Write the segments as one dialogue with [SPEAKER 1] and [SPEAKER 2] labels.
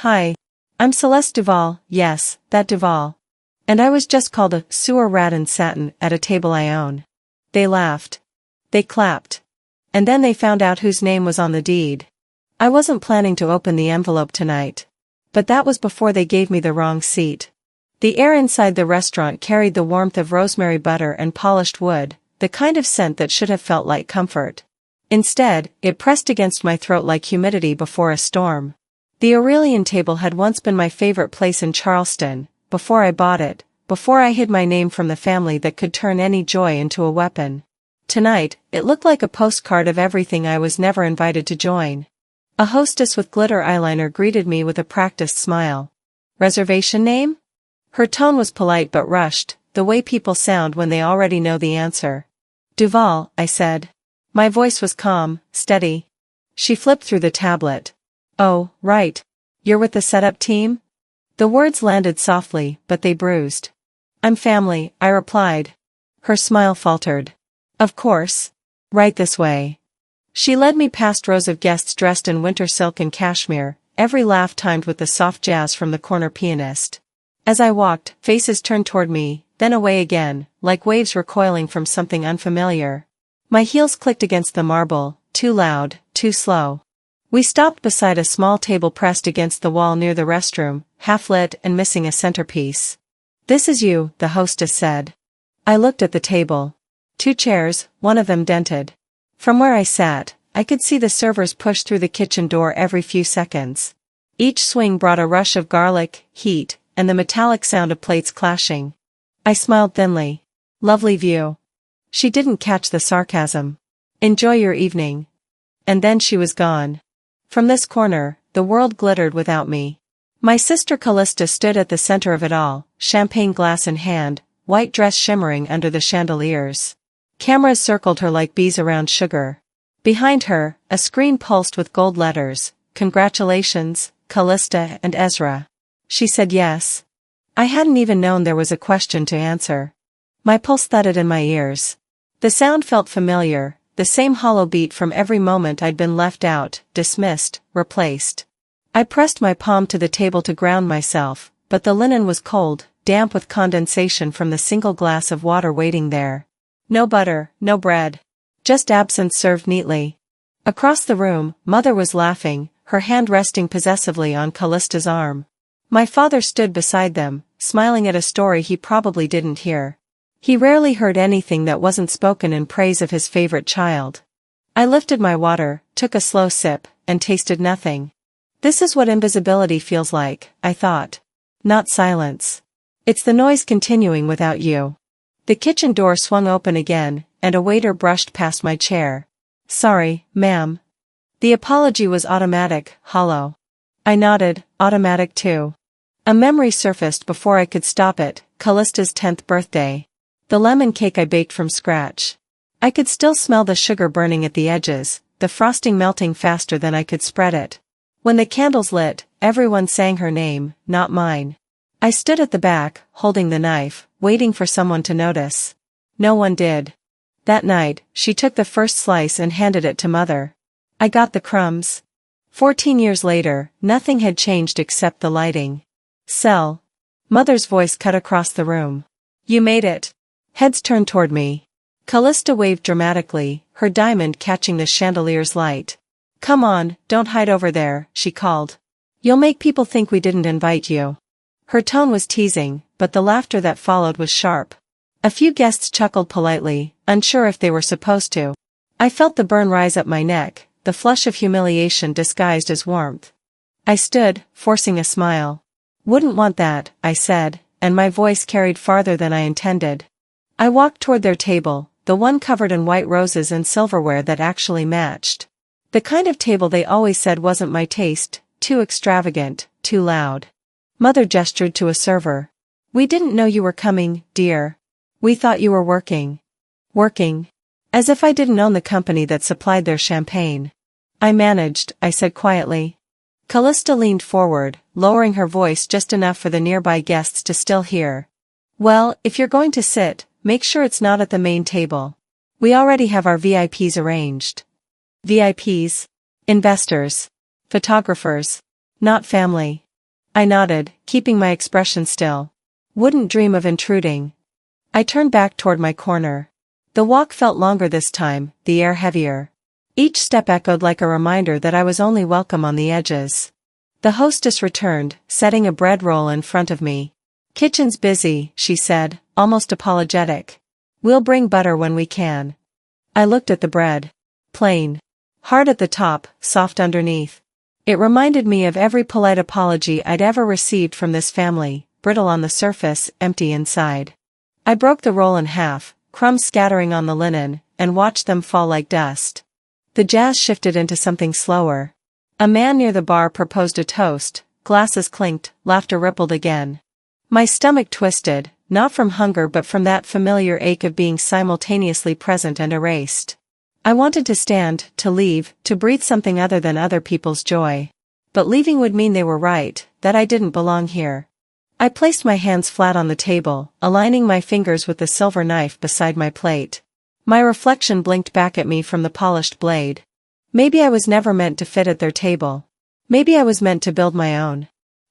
[SPEAKER 1] Hi. I'm Celeste Duval, yes, that Duval. And I was just called a sewer rat in satin at a table I own. They laughed. They clapped. And then they found out whose name was on the deed. I wasn't planning to open the envelope tonight. But that was before they gave me the wrong seat. The air inside the restaurant carried the warmth of rosemary butter and polished wood, the kind of scent that should have felt like comfort. Instead, it pressed against my throat like humidity before a storm. The Aurelian table had once been my favorite place in Charleston, before I bought it, before I hid my name from the family that could turn any joy into a weapon. Tonight, it looked like a postcard of everything I was never invited to join. A hostess with glitter eyeliner greeted me with a practiced smile. Reservation name? Her tone was polite but rushed, the way people sound when they already know the answer. Duval, I said. My voice was calm, steady. She flipped through the tablet. Oh, right. You're with the setup team? The words landed softly, but they bruised. I'm family, I replied. Her smile faltered. Of course. Right this way. She led me past rows of guests dressed in winter silk and cashmere, every laugh timed with the soft jazz from the corner pianist. As I walked, faces turned toward me, then away again, like waves recoiling from something unfamiliar. My heels clicked against the marble, too loud, too slow. We stopped beside a small table pressed against the wall near the restroom, half-lit and missing a centerpiece. This is you, the hostess said. I looked at the table. 2 chairs, one of them dented. From where I sat, I could see the servers push through the kitchen door every few seconds. Each swing brought a rush of garlic, heat, and the metallic sound of plates clashing. I smiled thinly. Lovely view. She didn't catch the sarcasm. Enjoy your evening. And then she was gone. From this corner, the world glittered without me. My sister Callista stood at the center of it all, champagne glass in hand, white dress shimmering under the chandeliers. Cameras circled her like bees around sugar. Behind her, a screen pulsed with gold letters, "Congratulations, Callista and Ezra." She said yes. I hadn't even known there was a question to answer. My pulse thudded in my ears. The sound felt familiar, the same hollow beat from every moment I'd been left out, dismissed, replaced. I pressed my palm to the table to ground myself, but the linen was cold, damp with condensation from the single glass of water waiting there. No butter, no bread. Just absinthe served neatly. Across the room, Mother was laughing, her hand resting possessively on Callista's arm. My father stood beside them, smiling at a story he probably didn't hear. He rarely heard anything that wasn't spoken in praise of his favorite child. I lifted my water, took a slow sip, and tasted nothing. This is what invisibility feels like, I thought. Not silence. It's the noise continuing without you. The kitchen door swung open again, and a waiter brushed past my chair. Sorry, ma'am. The apology was automatic, hollow. I nodded, automatic too. A memory surfaced before I could stop it, Callista's 10th birthday. The lemon cake I baked from scratch. I could still smell the sugar burning at the edges, the frosting melting faster than I could spread it. When the candles lit, everyone sang her name, not mine. I stood at the back, holding the knife, waiting for someone to notice. No one did. That night, she took the first slice and handed it to Mother. I got the crumbs. 14 years later, nothing had changed except the lighting. Sell. Mother's voice cut across the room. You made it. Heads turned toward me. Callista waved dramatically, her diamond catching the chandelier's light. Come on, don't hide over there, she called. You'll make people think we didn't invite you. Her tone was teasing, but the laughter that followed was sharp. A few guests chuckled politely, unsure if they were supposed to. I felt the burn rise up my neck, the flush of humiliation disguised as warmth. I stood, forcing a smile. Wouldn't want that, I said, and my voice carried farther than I intended. I walked toward their table, the one covered in white roses and silverware that actually matched. The kind of table they always said wasn't my taste, too extravagant, too loud. Mother gestured to a server. We didn't know you were coming, dear. We thought you were working. Working? As if I didn't own the company that supplied their champagne. I managed, I said quietly. Callista leaned forward, lowering her voice just enough for the nearby guests to still hear. Well, if you're going to sit, make sure it's not at the main table. We already have our VIPs arranged. VIPs? Investors. Photographers. Not family. I nodded, keeping my expression still. Wouldn't dream of intruding. I turned back toward my corner. The walk felt longer this time, the air heavier. Each step echoed like a reminder that I was only welcome on the edges. The hostess returned, setting a bread roll in front of me. "Kitchen's busy," she said, almost apologetic. "We'll bring butter when we can." I looked at the bread. Plain. Hard at the top, soft underneath. It reminded me of every polite apology I'd ever received from this family, brittle on the surface, empty inside. I broke the roll in half, crumbs scattering on the linen, and watched them fall like dust. The jazz shifted into something slower. A man near the bar proposed a toast, glasses clinked, laughter rippled again. My stomach twisted, not from hunger but from that familiar ache of being simultaneously present and erased. I wanted to stand, to leave, to breathe something other than other people's joy. But leaving would mean they were right, that I didn't belong here. I placed my hands flat on the table, aligning my fingers with the silver knife beside my plate. My reflection blinked back at me from the polished blade. Maybe I was never meant to fit at their table. Maybe I was meant to build my own.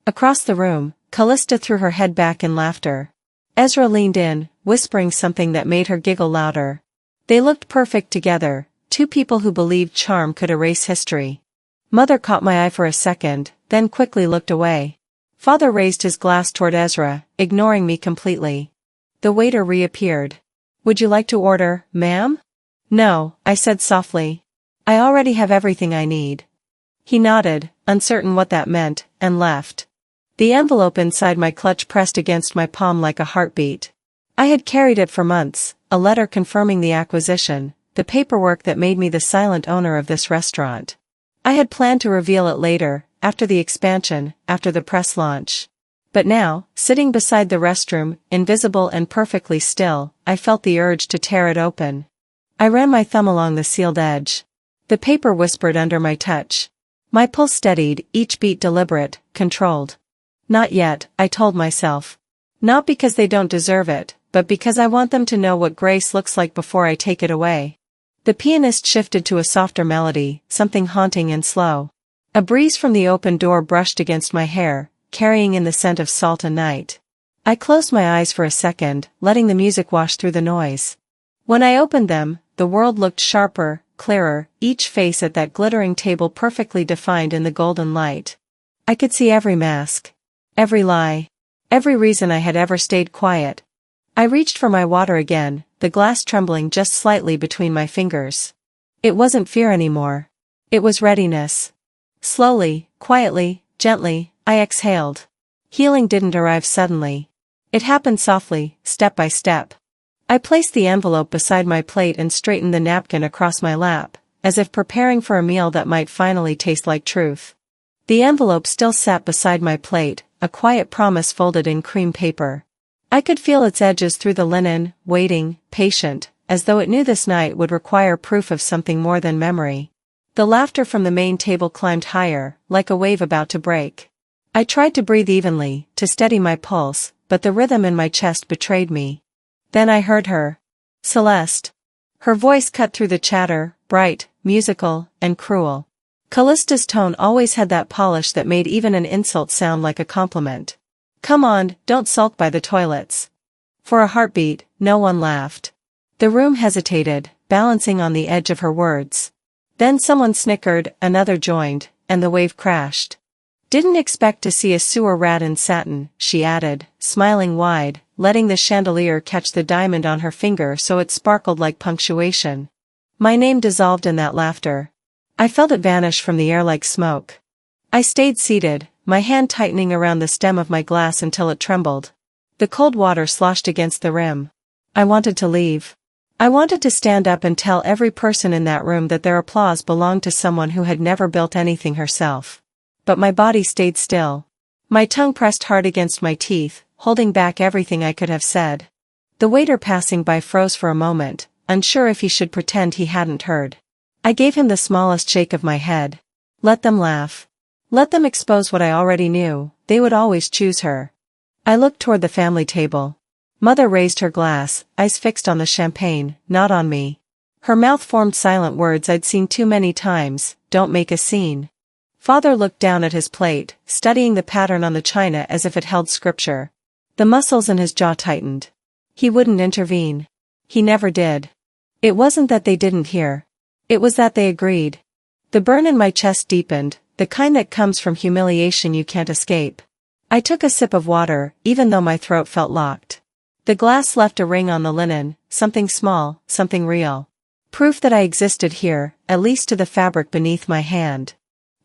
[SPEAKER 1] Across the room, Callista threw her head back in laughter. Ezra leaned in, whispering something that made her giggle louder. They looked perfect together, two people who believed charm could erase history. Mother caught my eye for a second, then quickly looked away. Father raised his glass toward Ezra, ignoring me completely. The waiter reappeared. "Would you like to order, ma'am?" "No," I said softly. "I already have everything I need." He nodded, uncertain what that meant, and left. The envelope inside my clutch pressed against my palm like a heartbeat. I had carried it for months, a letter confirming the acquisition, the paperwork that made me the silent owner of this restaurant. I had planned to reveal it later, after the expansion, after the press launch. But now, sitting beside the restroom, invisible and perfectly still, I felt the urge to tear it open. I ran my thumb along the sealed edge. The paper whispered under my touch. My pulse steadied, each beat deliberate, controlled. Not yet, I told myself. Not because they don't deserve it, but because I want them to know what grace looks like before I take it away. The pianist shifted to a softer melody, something haunting and slow. A breeze from the open door brushed against my hair, carrying in the scent of salt and night. I closed my eyes for a second, letting the music wash through the noise. When I opened them, the world looked sharper, clearer, each face at that glittering table perfectly defined in the golden light. I could see every mask. Every lie. Every reason I had ever stayed quiet. I reached for my water again, the glass trembling just slightly between my fingers. It wasn't fear anymore. It was readiness. Slowly, quietly, gently, I exhaled. Healing didn't arrive suddenly. It happened softly, step by step. I placed the envelope beside my plate and straightened the napkin across my lap, as if preparing for a meal that might finally taste like truth. The envelope still sat beside my plate, a quiet promise folded in cream paper. I could feel its edges through the linen, waiting, patient, as though it knew this night would require proof of something more than memory. The laughter from the main table climbed higher, like a wave about to break. I tried to breathe evenly, to steady my pulse, but the rhythm in my chest betrayed me. Then I heard her. "Celeste." Her voice cut through the chatter, bright, musical, and cruel. Callista's tone always had that polish that made even an insult sound like a compliment. "Come on, don't sulk by the toilets." For a heartbeat, no one laughed. The room hesitated, balancing on the edge of her words. Then someone snickered, another joined, and the wave crashed. "Didn't expect to see a sewer rat in satin," she added, smiling wide, letting the chandelier catch the diamond on her finger so it sparkled like punctuation. My name dissolved in that laughter. I felt it vanish from the air like smoke. I stayed seated, my hand tightening around the stem of my glass until it trembled. The cold water sloshed against the rim. I wanted to leave. I wanted to stand up and tell every person in that room that their applause belonged to someone who had never built anything herself. But my body stayed still. My tongue pressed hard against my teeth, holding back everything I could have said. The waiter passing by froze for a moment, unsure if he should pretend he hadn't heard. I gave him the smallest shake of my head. Let them laugh. Let them expose what I already knew, they would always choose her. I looked toward the family table. Mother raised her glass, eyes fixed on the champagne, not on me. Her mouth formed silent words I'd seen too many times, "Don't make a scene." Father looked down at his plate, studying the pattern on the china as if it held scripture. The muscles in his jaw tightened. He wouldn't intervene. He never did. It wasn't that they didn't hear. It was that they agreed. The burn in my chest deepened, the kind that comes from humiliation you can't escape. I took a sip of water, even though my throat felt locked. The glass left a ring on the linen, something small, something real. Proof that I existed here, at least to the fabric beneath my hand.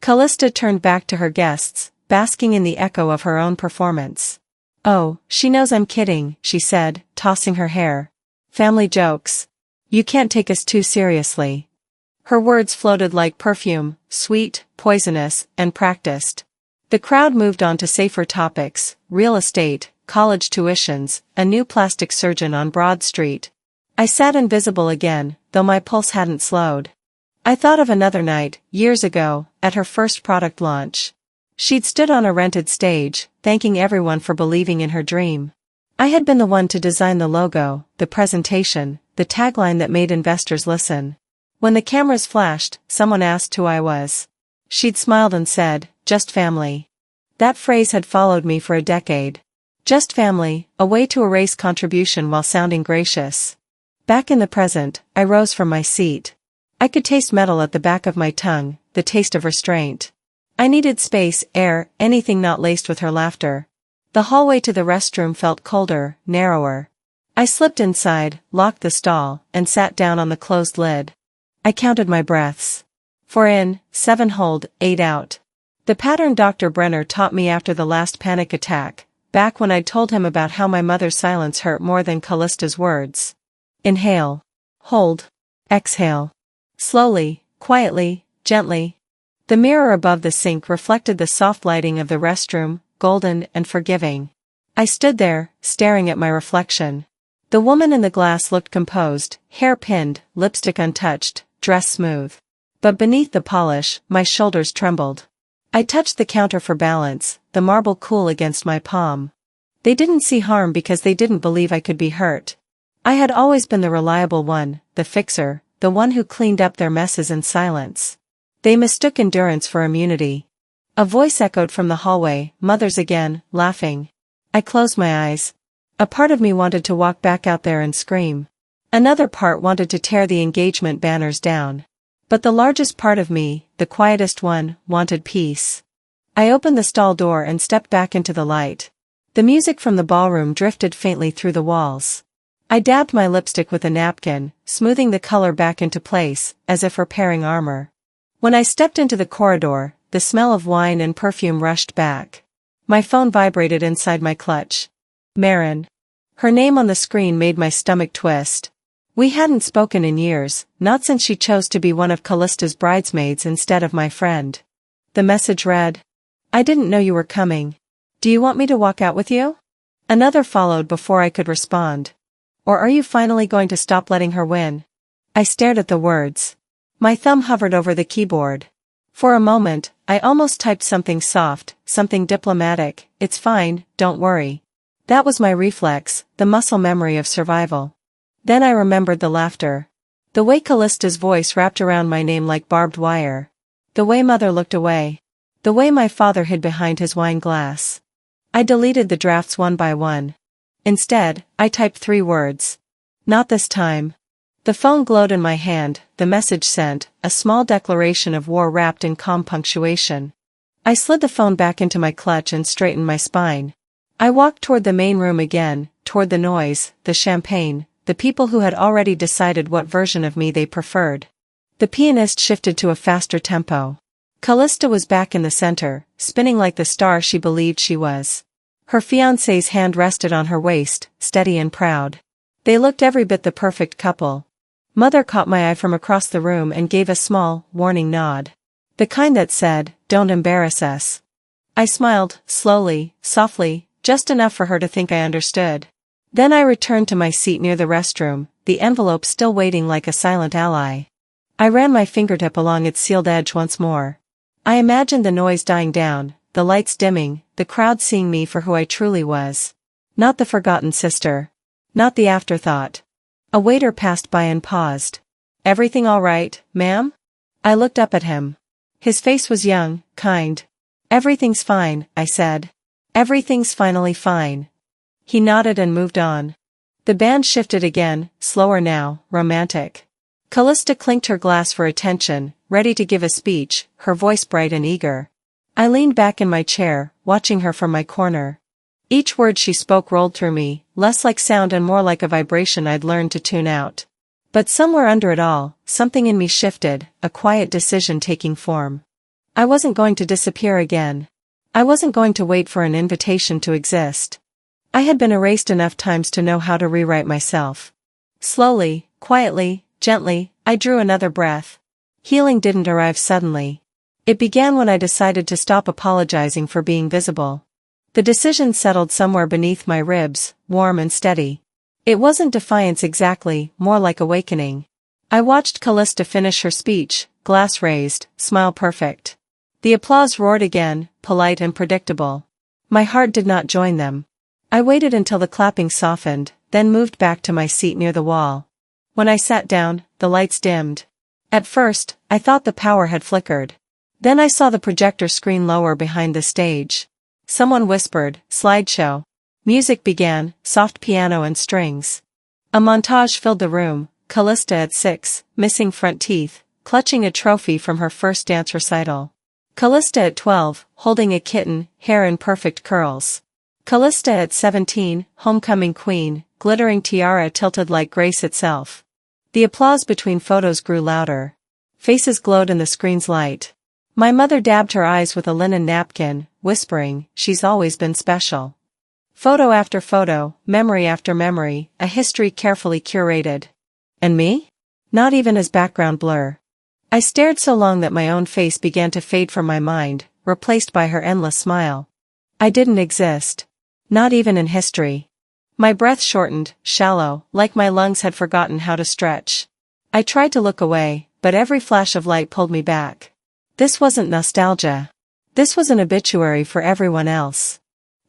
[SPEAKER 1] Callista turned back to her guests, basking in the echo of her own performance. "Oh, she knows I'm kidding," she said, tossing her hair. "Family jokes. You can't take us too seriously." Her words floated like perfume, sweet, poisonous, and practiced. The crowd moved on to safer topics: real estate, college tuitions, a new plastic surgeon on Broad Street. I sat invisible again, though my pulse hadn't slowed. I thought of another night, years ago, at her first product launch. She'd stood on a rented stage, thanking everyone for believing in her dream. I had been the one to design the logo, the presentation, the tagline that made investors listen. When the cameras flashed, someone asked who I was. She'd smiled and said, "Just family." That phrase had followed me for a decade. Just family, a way to erase contribution while sounding gracious. Back in the present, I rose from my seat. I could taste metal at the back of my tongue, the taste of restraint. I needed space, air, anything not laced with her laughter. The hallway to the restroom felt colder, narrower. I slipped inside, locked the stall, and sat down on the closed lid. I counted my breaths. 4 in, 7 hold, 8 out. The pattern Dr. Brenner taught me after the last panic attack, back when I'd told him about how my mother's silence hurt more than Callista's words. Inhale. Hold. Exhale. Slowly, quietly, gently. The mirror above the sink reflected the soft lighting of the restroom, golden and forgiving. I stood there, staring at my reflection. The woman in the glass looked composed, hair pinned, lipstick untouched, dress smooth. But beneath the polish, my shoulders trembled. I touched the counter for balance, the marble cool against my palm. They didn't see harm because they didn't believe I could be hurt. I had always been the reliable one, the fixer, the one who cleaned up their messes in silence. They mistook endurance for immunity. A voice echoed from the hallway, "Mother's again, laughing." I closed my eyes. A part of me wanted to walk back out there and scream. Another part wanted to tear the engagement banners down. But the largest part of me, the quietest one, wanted peace. I opened the stall door and stepped back into the light. The music from the ballroom drifted faintly through the walls. I dabbed my lipstick with a napkin, smoothing the color back into place, as if repairing armor. When I stepped into the corridor, the smell of wine and perfume rushed back. My phone vibrated inside my clutch. Marin. Her name on the screen made my stomach twist. We hadn't spoken in years, not since she chose to be one of Callista's bridesmaids instead of my friend. The message read, "I didn't know you were coming. Do you want me to walk out with you?" Another followed before I could respond. "Or are you finally going to stop letting her win?" I stared at the words. My thumb hovered over the keyboard. For a moment, I almost typed something soft, something diplomatic, "It's fine, don't worry." That was my reflex, the muscle memory of survival. Then I remembered the laughter. The way Callista's voice wrapped around my name like barbed wire. The way Mother looked away. The way my father hid behind his wine glass. I deleted the drafts one by one. Instead, I typed 3 words. "Not this time." The phone glowed in my hand, the message sent, a small declaration of war wrapped in calm punctuation. I slid the phone back into my clutch and straightened my spine. I walked toward the main room again, toward the noise, the champagne, the people who had already decided what version of me they preferred. The pianist shifted to a faster tempo. Callista was back in the center, spinning like the star she believed she was. Her fiancé's hand rested on her waist, steady and proud. They looked every bit the perfect couple. Mother caught my eye from across the room and gave a small, warning nod. The kind that said, "Don't embarrass us." I smiled, slowly, softly, just enough for her to think I understood. Then I returned to my seat near the restroom, the envelope still waiting like a silent ally. I ran my fingertip along its sealed edge once more. I imagined the noise dying down, the lights dimming, the crowd seeing me for who I truly was. Not the forgotten sister. Not the afterthought. A waiter passed by and paused. "Everything all right, ma'am?" I looked up at him. His face was young, kind. "Everything's fine," I said. "Everything's finally fine." He nodded and moved on. The band shifted again, slower now, romantic. Callista clinked her glass for attention, ready to give a speech, her voice bright and eager. I leaned back in my chair, watching her from my corner. Each word she spoke rolled through me, less like sound and more like a vibration I'd learned to tune out. But somewhere under it all, something in me shifted, a quiet decision taking form. I wasn't going to disappear again. I wasn't going to wait for an invitation to exist. I had been erased enough times to know how to rewrite myself. Slowly, quietly, gently, I drew another breath. Healing didn't arrive suddenly. It began when I decided to stop apologizing for being visible. The decision settled somewhere beneath my ribs, warm and steady. It wasn't defiance exactly, more like awakening. I watched Callista finish her speech, glass raised, smile perfect. The applause roared again, polite and predictable. My heart did not join them. I waited until the clapping softened, then moved back to my seat near the wall. When I sat down, the lights dimmed. At first, I thought the power had flickered. Then I saw the projector screen lower behind the stage. Someone whispered, "Slideshow." Music began, soft piano and strings. A montage filled the room, Callista at 6, missing front teeth, clutching a trophy from her first dance recital. Callista at 12, holding a kitten, hair in perfect curls. Callista at 17, homecoming queen, glittering tiara tilted like grace itself. The applause between photos grew louder. Faces glowed in the screen's light. My mother dabbed her eyes with a linen napkin, whispering, "She's always been special." Photo after photo, memory after memory, a history carefully curated. And me? Not even as background blur. I stared so long that my own face began to fade from my mind, replaced by her endless smile. I didn't exist. Not even in history. My breath shortened, shallow, like my lungs had forgotten how to stretch. I tried to look away, but every flash of light pulled me back. This wasn't nostalgia. This was an obituary for everyone else.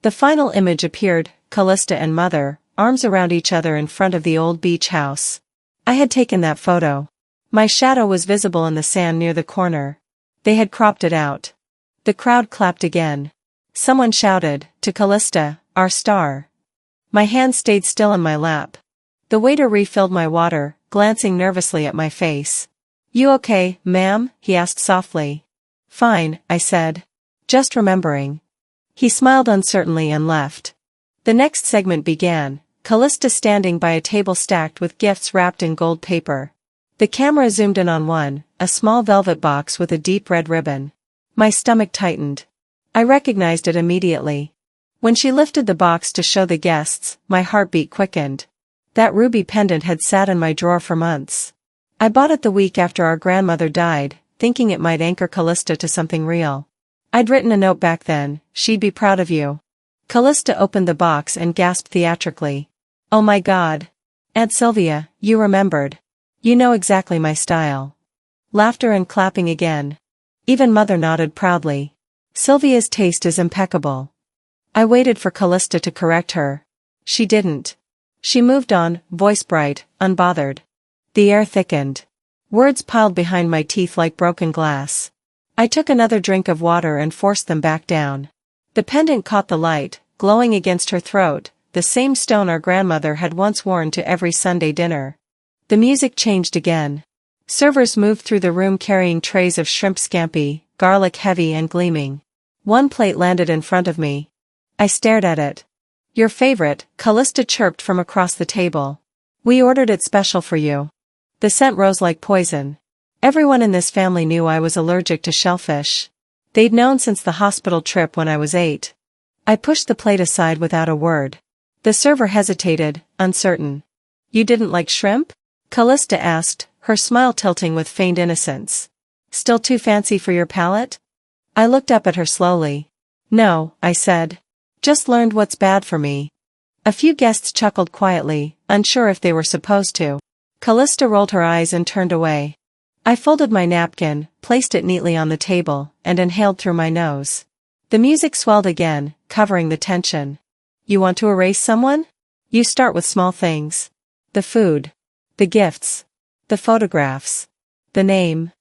[SPEAKER 1] The final image appeared, Callista and Mother, arms around each other in front of the old beach house. I had taken that photo. My shadow was visible in the sand near the corner. They had cropped it out. The crowd clapped again. Someone shouted, "To Callista, our star." My hand stayed still in my lap. The waiter refilled my water, glancing nervously at my face. "You okay, ma'am?" he asked softly. "Fine," I said. "Just remembering." He smiled uncertainly and left. The next segment began, Callista standing by a table stacked with gifts wrapped in gold paper. The camera zoomed in on one, a small velvet box with a deep red ribbon. My stomach tightened. I recognized it immediately. When she lifted the box to show the guests, my heartbeat quickened. That ruby pendant had sat in my drawer for months. I bought it the week after our grandmother died, thinking it might anchor Callista to something real. I'd written a note back then, "She'd be proud of you." Callista opened the box and gasped theatrically. "Oh my God. Aunt Sylvia, you remembered. You know exactly my style." Laughter and clapping again. Even Mother nodded proudly. "Sylvia's taste is impeccable." I waited for Callista to correct her. She didn't. She moved on, voice bright, unbothered. The air thickened. Words piled behind my teeth like broken glass. I took another drink of water and forced them back down. The pendant caught the light, glowing against her throat, the same stone our grandmother had once worn to every Sunday dinner. The music changed again. Servers moved through the room carrying trays of shrimp scampi, garlic heavy and gleaming. One plate landed in front of me. I stared at it. "Your favorite," Callista chirped from across the table. "We ordered it special for you." The scent rose like poison. Everyone in this family knew I was allergic to shellfish. They'd known since the hospital trip when I was 8. I pushed the plate aside without a word. The server hesitated, uncertain. "You didn't like shrimp?" Callista asked, her smile tilting with feigned innocence. "Still too fancy for your palate?" I looked up at her slowly. "No," I said. "Just learned what's bad for me." A few guests chuckled quietly, unsure if they were supposed to. Callista rolled her eyes and turned away. I folded my napkin, placed it neatly on the table, and inhaled through my nose. The music swelled again, covering the tension. "You want to erase someone? You start with small things. The food. The gifts. The photographs. The name.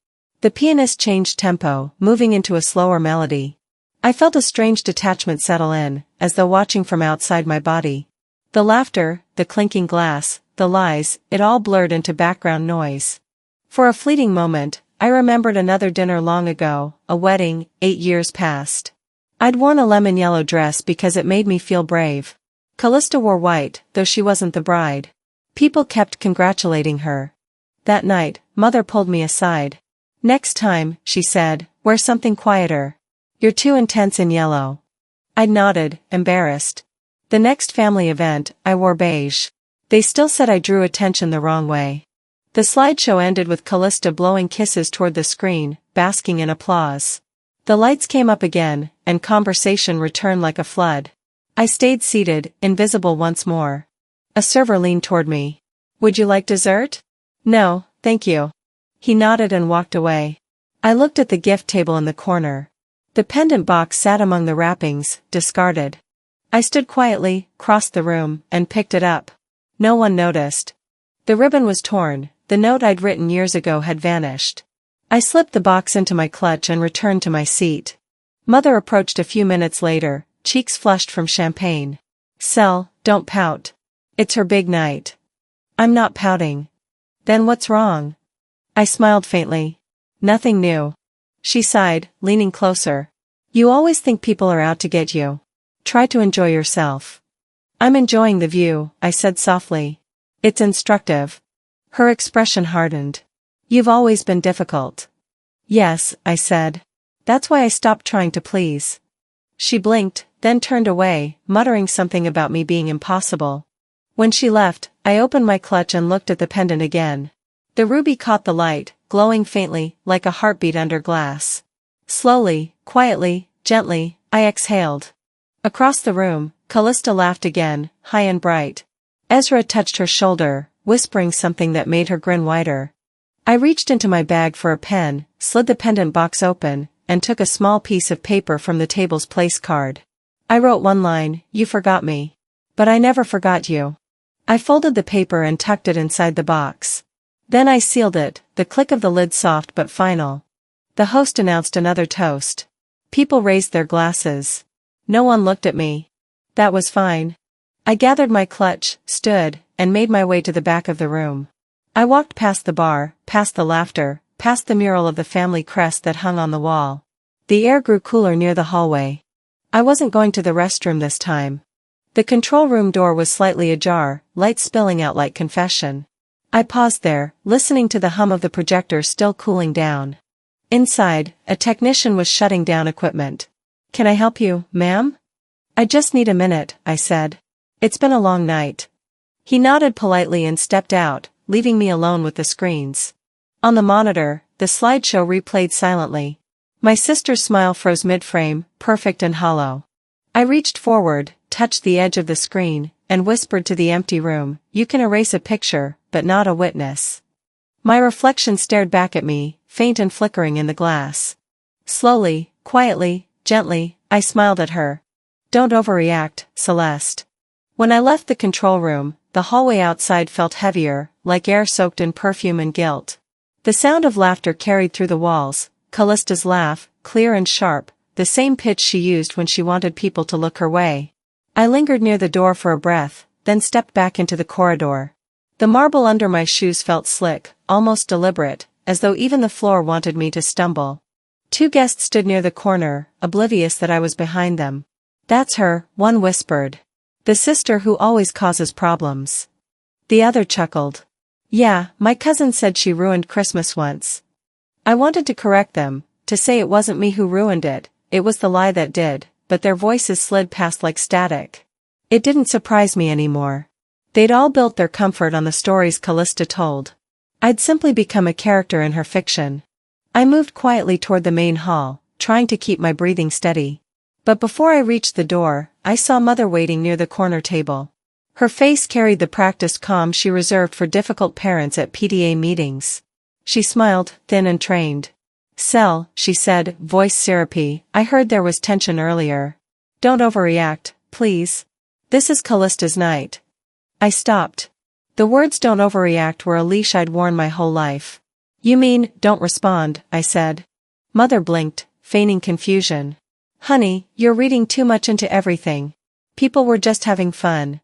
[SPEAKER 1] The pianist changed tempo, moving into a slower melody. I felt a strange detachment settle in, as though watching from outside my body. The laughter, the clinking glass, the lies, it all blurred into background noise. For a fleeting moment, I remembered another dinner long ago, a wedding, 8 years past. I'd worn a lemon yellow dress because it made me feel brave. Callista wore white, though she wasn't the bride. People kept congratulating her. That night, Mother pulled me aside. "Next time," she said, "wear something quieter. You're too intense in yellow." I nodded, embarrassed. The next family event, I wore beige. They still said I drew attention the wrong way. The slideshow ended with Callista blowing kisses toward the screen, basking in applause. The lights came up again, and conversation returned like a flood. I stayed seated, invisible once more. A server leaned toward me. "Would you like dessert?" "No, thank you." He nodded and walked away. I looked at the gift table in the corner. The pendant box sat among the wrappings, discarded. I stood quietly, crossed the room, and picked it up. No one noticed. The ribbon was torn, the note I'd written years ago had vanished. I slipped the box into my clutch and returned to my seat. Mother approached a few minutes later, cheeks flushed from champagne. "Sel, don't pout. It's her big night." "I'm not pouting." "Then what's wrong?" I smiled faintly. "Nothing new." She sighed, leaning closer. "You always think people are out to get you. Try to enjoy yourself." "I'm enjoying the view," I said softly. "It's instructive." Her expression hardened. "You've always been difficult." "Yes," I said. "That's why I stopped trying to please." She blinked, then turned away, muttering something about me being impossible. When she left, I opened my clutch and looked at the pendant again. The ruby caught the light, glowing faintly, like a heartbeat under glass. Slowly, quietly, gently, I exhaled. Across the room, Callista laughed again, high and bright. Ezra touched her shoulder, whispering something that made her grin wider. I reached into my bag for a pen, slid the pendant box open, and took a small piece of paper from the table's place card. I wrote one line, "You forgot me. But I never forgot you." I folded the paper and tucked it inside the box. Then I sealed it, the click of the lid soft but final. The host announced another toast. People raised their glasses. No one looked at me. That was fine. I gathered my clutch, stood, and made my way to the back of the room. I walked past the bar, past the laughter, past the mural of the family crest that hung on the wall. The air grew cooler near the hallway. I wasn't going to the restroom this time. The control room door was slightly ajar, light spilling out like confession. I paused there, listening to the hum of the projector still cooling down. Inside, a technician was shutting down equipment. "Can I help you, ma'am?" "I just need a minute," I said. "It's been a long night." He nodded politely and stepped out, leaving me alone with the screens. On the monitor, the slideshow replayed silently. My sister's smile froze mid-frame, perfect and hollow. I reached forward, touched the edge of the screen, and whispered to the empty room, "You can erase a picture, but not a witness." My reflection stared back at me, faint and flickering in the glass. Slowly, quietly, gently, I smiled at her. "Don't overreact, Celeste." When I left the control room, the hallway outside felt heavier, like air soaked in perfume and guilt. The sound of laughter carried through the walls, Callista's laugh, clear and sharp, the same pitch she used when she wanted people to look her way. I lingered near the door for a breath, then stepped back into the corridor. The marble under my shoes felt slick, almost deliberate, as though even the floor wanted me to stumble. 2 guests stood near the corner, oblivious that I was behind them. "That's her," one whispered. "The sister who always causes problems." The other chuckled. "Yeah, my cousin said she ruined Christmas once." I wanted to correct them, to say it wasn't me who ruined it, it was the lie that did, but their voices slid past like static. It didn't surprise me anymore. They'd all built their comfort on the stories Callista told. I'd simply become a character in her fiction. I moved quietly toward the main hall, trying to keep my breathing steady. But before I reached the door, I saw Mother waiting near the corner table. Her face carried the practiced calm she reserved for difficult parents at PTA meetings. She smiled, thin and trained. "Sel," she said, voice syrupy, "I heard there was tension earlier. Don't overreact, please. This is Callista's night." I stopped. The words "don't overreact" were a leash I'd worn my whole life. You mean, don't respond, I said. Mother blinked, feigning confusion. Honey, you're reading too much into everything. People were just having fun.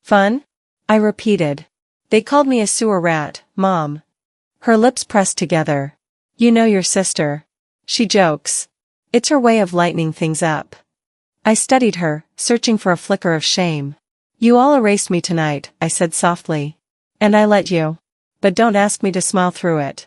[SPEAKER 1] Fun? I repeated. They called me a sewer rat, Mom. Her lips pressed together. You know your sister. She jokes. It's her way of lightening things up. I studied her, searching for a flicker of shame. You all erased me tonight, I said softly. And I let you. But don't ask me to smile through it.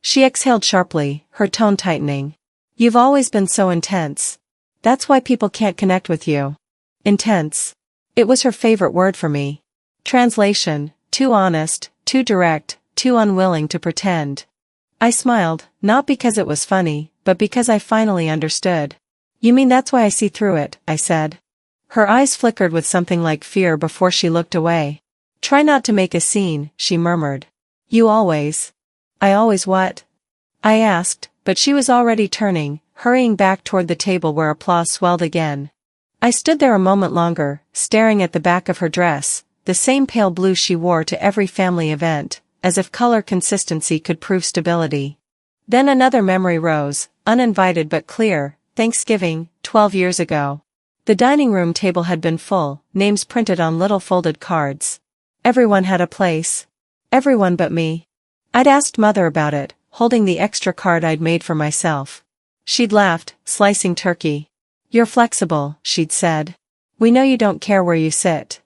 [SPEAKER 1] She exhaled sharply, her tone tightening. You've always been so intense. That's why people can't connect with you. Intense. It was her favorite word for me. Translation, too honest, too direct, too unwilling to pretend. I smiled, not because it was funny, but because I finally understood. You mean that's why I see through it, I said. Her eyes flickered with something like fear before she looked away. Try not to make a scene, she murmured. You always. I always what? I asked, but she was already turning, hurrying back toward the table where applause swelled again. I stood there a moment longer, staring at the back of her dress, the same pale blue she wore to every family event, as if color consistency could prove stability. Then another memory rose, uninvited but clear, Thanksgiving, 12 years ago. The dining room table had been full, names printed on little folded cards. Everyone had a place. Everyone but me. I'd asked Mother about it, holding the extra card I'd made for myself. She'd laughed, slicing turkey. You're flexible, she'd said. We know you don't care where you sit.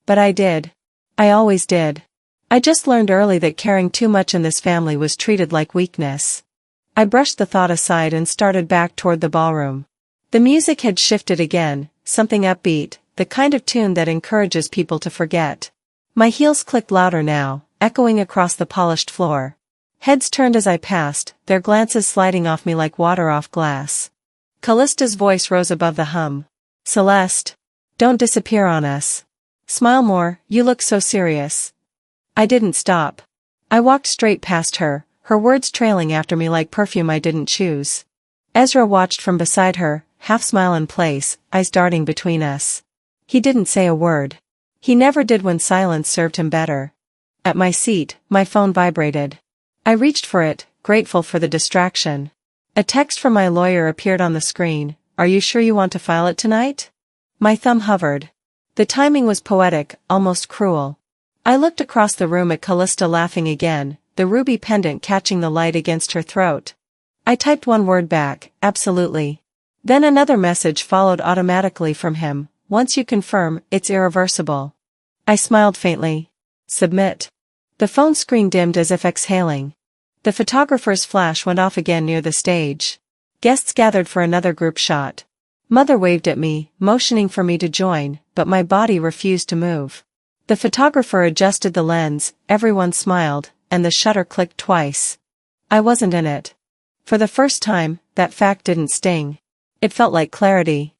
[SPEAKER 1] But I did. I always did. I just learned early that caring too much in this family was treated like weakness. I brushed the thought aside and started back toward the ballroom. The music had shifted again, something upbeat, the kind of tune that encourages people to forget. My heels clicked louder now, echoing across the polished floor. Heads turned as I passed, their glances sliding off me like water off glass. Callista's voice rose above the hum. Celeste. Don't disappear on us. Smile more, you look so serious. I didn't stop. I walked straight past her, her words trailing after me like perfume I didn't choose. Ezra watched from beside her, half smile in place, eyes darting between us. He didn't say a word. He never did when silence served him better. At my seat, my phone vibrated. I reached for it, grateful for the distraction. A text from my lawyer appeared on the screen. Are you sure you want to file it tonight? My thumb hovered. The timing was poetic, almost cruel. I looked across the room at Callista laughing again, the ruby pendant catching the light against her throat. I typed one word back, absolutely. Then another message followed automatically from him. Once you confirm, it's irreversible. I smiled faintly. Submit. The phone screen dimmed as if exhaling. The photographer's flash went off again near the stage. Guests gathered for another group shot. Mother waved at me, motioning for me to join, but my body refused to move. The photographer adjusted the lens, everyone smiled, and the shutter clicked twice. I wasn't in it. For the first time, that fact didn't sting. It felt like clarity.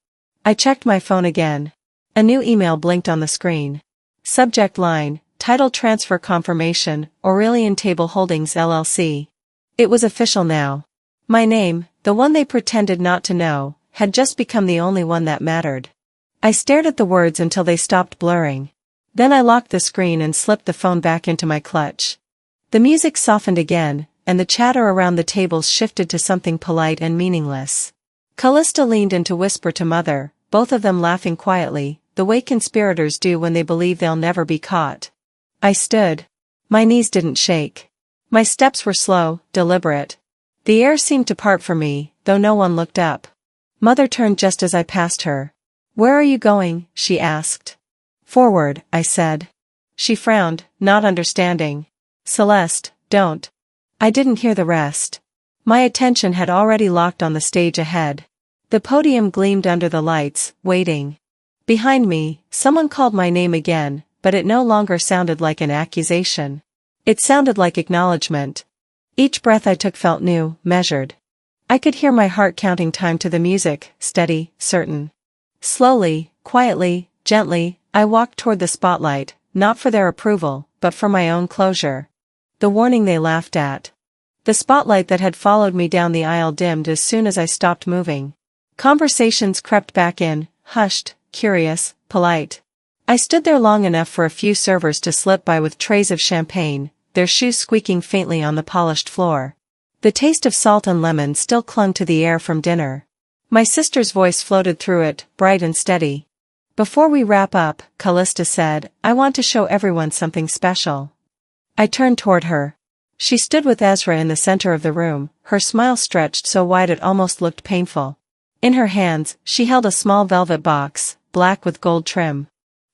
[SPEAKER 1] I checked my phone again. A new email blinked on the screen. Subject line, title transfer confirmation, Aurelian Table Holdings LLC. It was official now. My name, the one they pretended not to know, had just become the only one that mattered. I stared at the words until they stopped blurring. Then I locked the screen and slipped the phone back into my clutch. The music softened again, and the chatter around the tables shifted to something polite and meaningless. Callista leaned in to whisper to Mother, both of them laughing quietly, the way conspirators do when they believe they'll never be caught. I stood. My knees didn't shake. My steps were slow, deliberate. The air seemed to part for me, though no one looked up. Mother turned just as I passed her. Where are you going? She asked. Forward, I said. She frowned, not understanding. Celeste, don't. I didn't hear the rest. My attention had already locked on the stage ahead. The podium gleamed under the lights, waiting. Behind me, someone called my name again, but it no longer sounded like an accusation. It sounded like acknowledgement. Each breath I took felt new, measured. I could hear my heart counting time to the music, steady, certain. Slowly, quietly, gently, I walked toward the spotlight, not for their approval, but for my own closure. The warning they laughed at. The spotlight that had followed me down the aisle dimmed as soon as I stopped moving. Conversations crept back in, hushed, curious, polite. I stood there long enough for a few servers to slip by with trays of champagne, their shoes squeaking faintly on the polished floor. The taste of salt and lemon still clung to the air from dinner. My sister's voice floated through it, bright and steady. "Before we wrap up," Callista said, "I want to show everyone something special." I turned toward her. She stood with Ezra in the center of the room, her smile stretched so wide it almost looked painful. In her hands, she held a small velvet box, black with gold trim.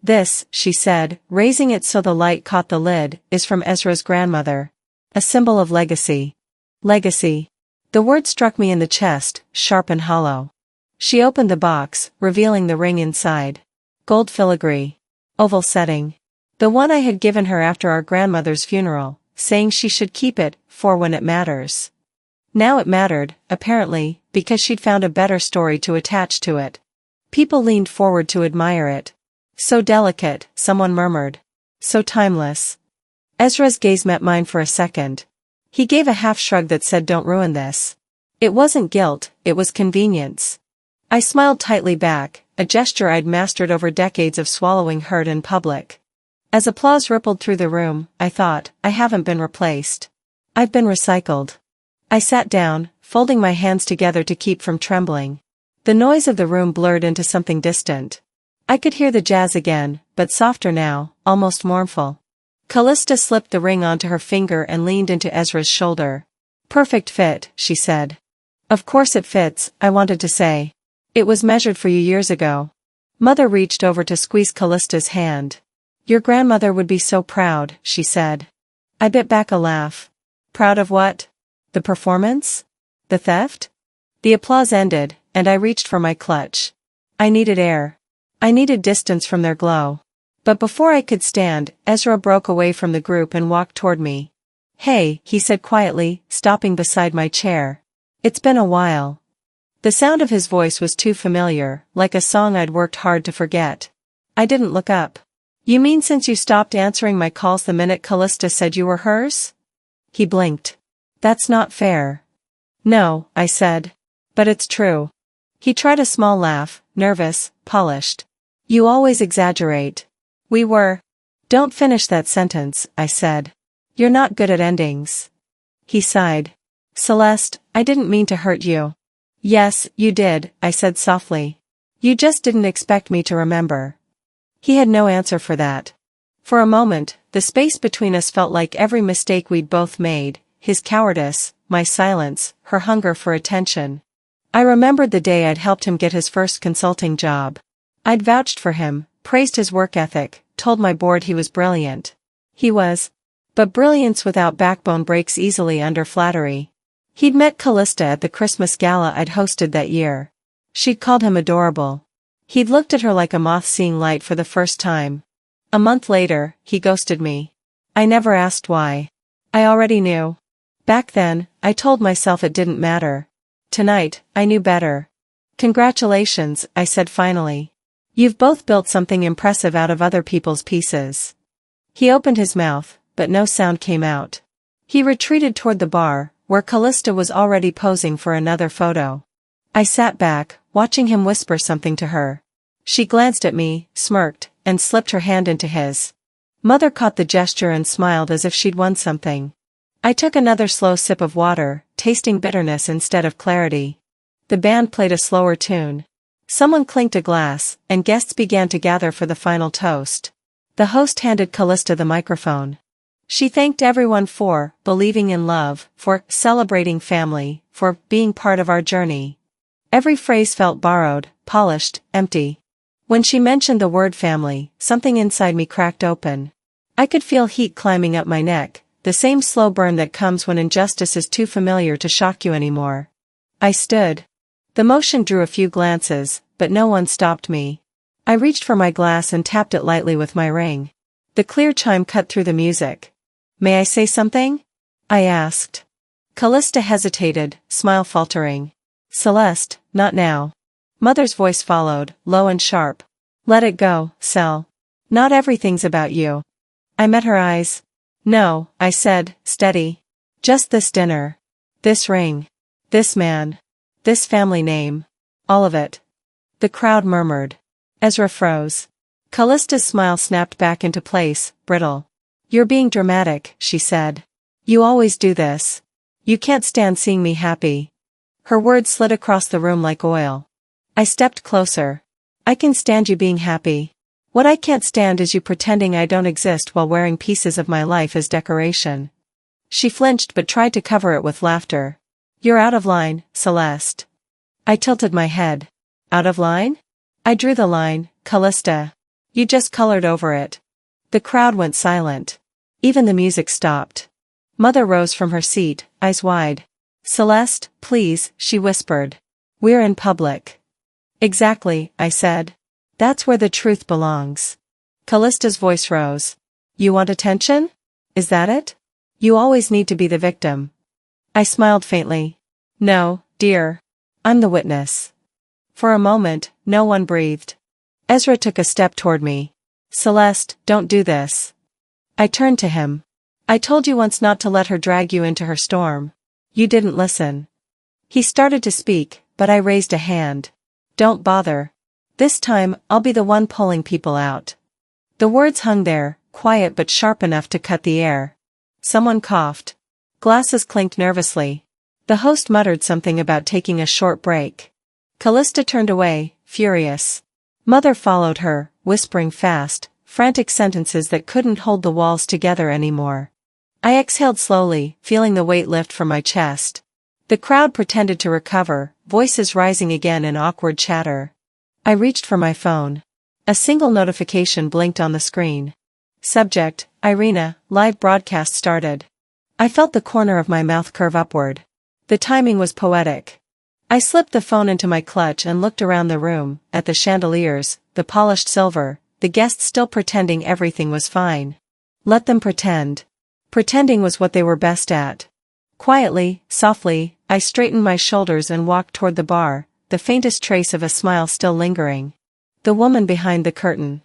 [SPEAKER 1] "This," she said, raising it so the light caught the lid, "is from Ezra's grandmother. A symbol of legacy." Legacy. The word struck me in the chest, sharp and hollow. She opened the box, revealing the ring inside. Gold filigree. Oval setting. The one I had given her after our grandmother's funeral, saying she should keep it, for when it matters. Now it mattered, apparently, because she'd found a better story to attach to it. People leaned forward to admire it. "So delicate," someone murmured. "So timeless." Ezra's gaze met mine for a second. He gave a half shrug that said, "Don't ruin this." It wasn't guilt, it was convenience. I smiled tightly back, a gesture I'd mastered over decades of swallowing hurt in public. As applause rippled through the room, I thought, I haven't been replaced. I've been recycled. I sat down, folding my hands together to keep from trembling. The noise of the room blurred into something distant. I could hear the jazz again, but softer now, almost mournful. Callista slipped the ring onto her finger and leaned into Ezra's shoulder. "Perfect fit," she said. "Of course it fits," I wanted to say. "It was measured for you years ago." Mother reached over to squeeze Callista's hand. "Your grandmother would be so proud," she said. I bit back a laugh. Proud of what? The performance? The theft? The applause ended, and I reached for my clutch. I needed air. I needed distance from their glow. But before I could stand, Ezra broke away from the group and walked toward me. "Hey," he said quietly, stopping beside my chair. "It's been a while." The sound of his voice was too familiar, like a song I'd worked hard to forget. I didn't look up. "You mean since you stopped answering my calls the minute Callista said you were hers?" He blinked. "That's not fair." "No," I said. "But it's true." He tried a small laugh, nervous, polished. "You always exaggerate." "We were." "Don't finish that sentence," I said. "You're not good at endings." He sighed. "Celeste, I didn't mean to hurt you." "Yes, you did," I said softly. "You just didn't expect me to remember." He had no answer for that. For a moment, the space between us felt like every mistake we'd both made, his cowardice, my silence, her hunger for attention. I remembered the day I'd helped him get his first consulting job. I'd vouched for him, praised his work ethic, told my board he was brilliant. He was. But brilliance without backbone breaks easily under flattery. He'd met Callista at the Christmas gala I'd hosted that year. She'd called him adorable. He'd looked at her like a moth seeing light for the first time. A month later, he ghosted me. I never asked why. I already knew. Back then, I told myself it didn't matter. Tonight, I knew better. "Congratulations," I said finally. "You've both built something impressive out of other people's pieces." He opened his mouth, but no sound came out. He retreated toward the bar, where Callista was already posing for another photo. I sat back, watching him whisper something to her. She glanced at me, smirked, and slipped her hand into his. Mother caught the gesture and smiled as if she'd won something. I took another slow sip of water, tasting bitterness instead of clarity. The band played a slower tune. Someone clinked a glass, and guests began to gather for the final toast. The host handed Callista the microphone. She thanked everyone for believing in love, for celebrating family, for being part of our journey. Every phrase felt borrowed, polished, empty. When she mentioned the word family, something inside me cracked open. I could feel heat climbing up my neck, the same slow burn that comes when injustice is too familiar to shock you anymore. I stood. The motion drew a few glances, but no one stopped me. I reached for my glass and tapped it lightly with my ring. The clear chime cut through the music. "May I say something?" I asked. Callista hesitated, smile faltering. "Celeste, not now." Mother's voice followed, low and sharp. "Let it go, Cel. Not everything's about you." I met her eyes. "No," I said, steady. "Just this dinner. This ring. This man. This family name. All of it." The crowd murmured. Ezra froze. Callista's smile snapped back into place, brittle. You're being dramatic, she said. You always do this. You can't stand seeing me happy. Her words slid across the room like oil. I stepped closer. I can stand you being happy. What I can't stand is you pretending I don't exist while wearing pieces of my life as decoration. She flinched but tried to cover it with laughter. You're out of line, Celeste. I tilted my head. Out of line? I drew the line, Callista. You just colored over it. The crowd went silent. Even the music stopped. Mother rose from her seat, eyes wide. Celeste, please, she whispered. We're in public. Exactly, I said. That's where the truth belongs. Callista's voice rose. You want attention? Is that it? You always need to be the victim. I smiled faintly. No, dear. I'm the witness. For a moment, no one breathed. Ezra took a step toward me. Celeste, don't do this. I turned to him. I told you once not to let her drag you into her storm. You didn't listen. He started to speak, but I raised a hand. Don't bother. This time, I'll be the one pulling people out. The words hung there, quiet but sharp enough to cut the air. Someone coughed. Glasses clinked nervously. The host muttered something about taking a short break. Callista turned away, furious. Mother followed her, whispering fast, frantic sentences that couldn't hold the walls together anymore. I exhaled slowly, feeling the weight lift from my chest. The crowd pretended to recover, voices rising again in awkward chatter. I reached for my phone. A single notification blinked on the screen. Subject, Irina, live broadcast started. I felt the corner of my mouth curve upward. The timing was poetic. I slipped the phone into my clutch and looked around the room, at the chandeliers, the polished silver, the guests still pretending everything was fine. Let them pretend. Pretending was what they were best at. Quietly, softly, I straightened my shoulders and walked toward the bar, the faintest trace of a smile still lingering. The woman behind the curtain.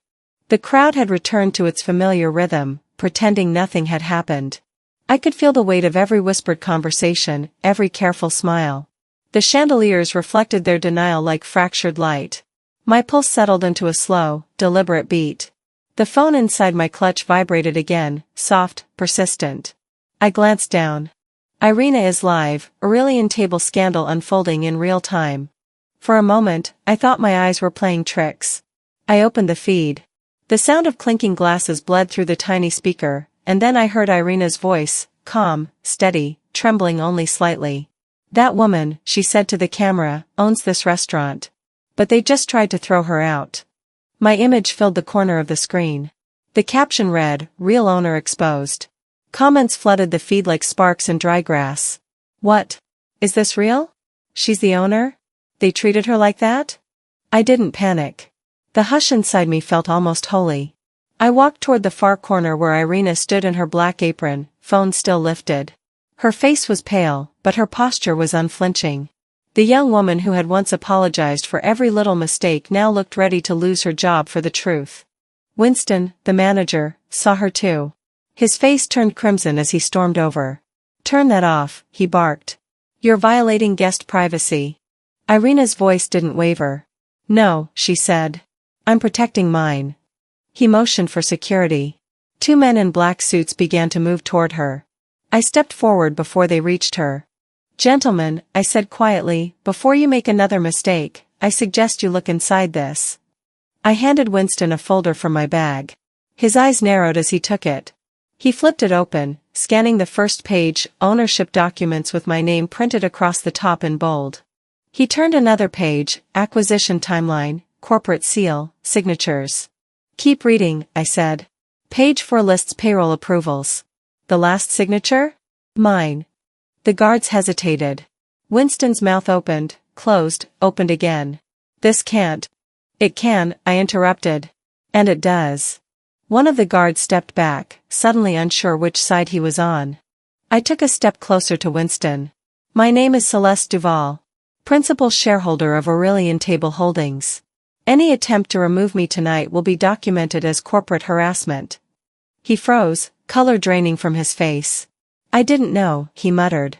[SPEAKER 1] The crowd had returned to its familiar rhythm, pretending nothing had happened. I could feel the weight of every whispered conversation, every careful smile. The chandeliers reflected their denial like fractured light. My pulse settled into a slow, deliberate beat. The phone inside my clutch vibrated again, soft, persistent. I glanced down. Irina is live, Aurelian table scandal unfolding in real time. For a moment, I thought my eyes were playing tricks. I opened the feed. The sound of clinking glasses bled through the tiny speaker, and then I heard Irina's voice, calm, steady, trembling only slightly. That woman, she said to the camera, owns this restaurant. But they just tried to throw her out. My image filled the corner of the screen. The caption read, real owner exposed. Comments flooded the feed like sparks in dry grass. What? Is this real? She's the owner? They treated her like that? I didn't panic. The hush inside me felt almost holy. I walked toward the far corner where Irina stood in her black apron, phone still lifted. Her face was pale, but her posture was unflinching. The young woman who had once apologized for every little mistake now looked ready to lose her job for the truth. Winston, the manager, saw her too. His face turned crimson as he stormed over. Turn that off, he barked. You're violating guest privacy. Irina's voice didn't waver. No, she said. I'm protecting mine. He motioned for security. Two men in black suits began to move toward her. I stepped forward before they reached her. Gentlemen, I said quietly, before you make another mistake, I suggest you look inside this. I handed Winston a folder from my bag. His eyes narrowed as he took it. He flipped it open, scanning the first page, ownership documents with my name printed across the top in bold. He turned another page, acquisition timeline, corporate seal, signatures. Keep reading, I said. Page 4 lists payroll approvals. The last signature? Mine. The guards hesitated. Winston's mouth opened, closed, opened again. This can't. It can, I interrupted. And it does. One of the guards stepped back, suddenly unsure which side he was on. I took a step closer to Winston. My name is Celeste Duval, principal shareholder of Aurelian Table Holdings. Any attempt to remove me tonight will be documented as corporate harassment. He froze, color draining from his face. I didn't know, he muttered.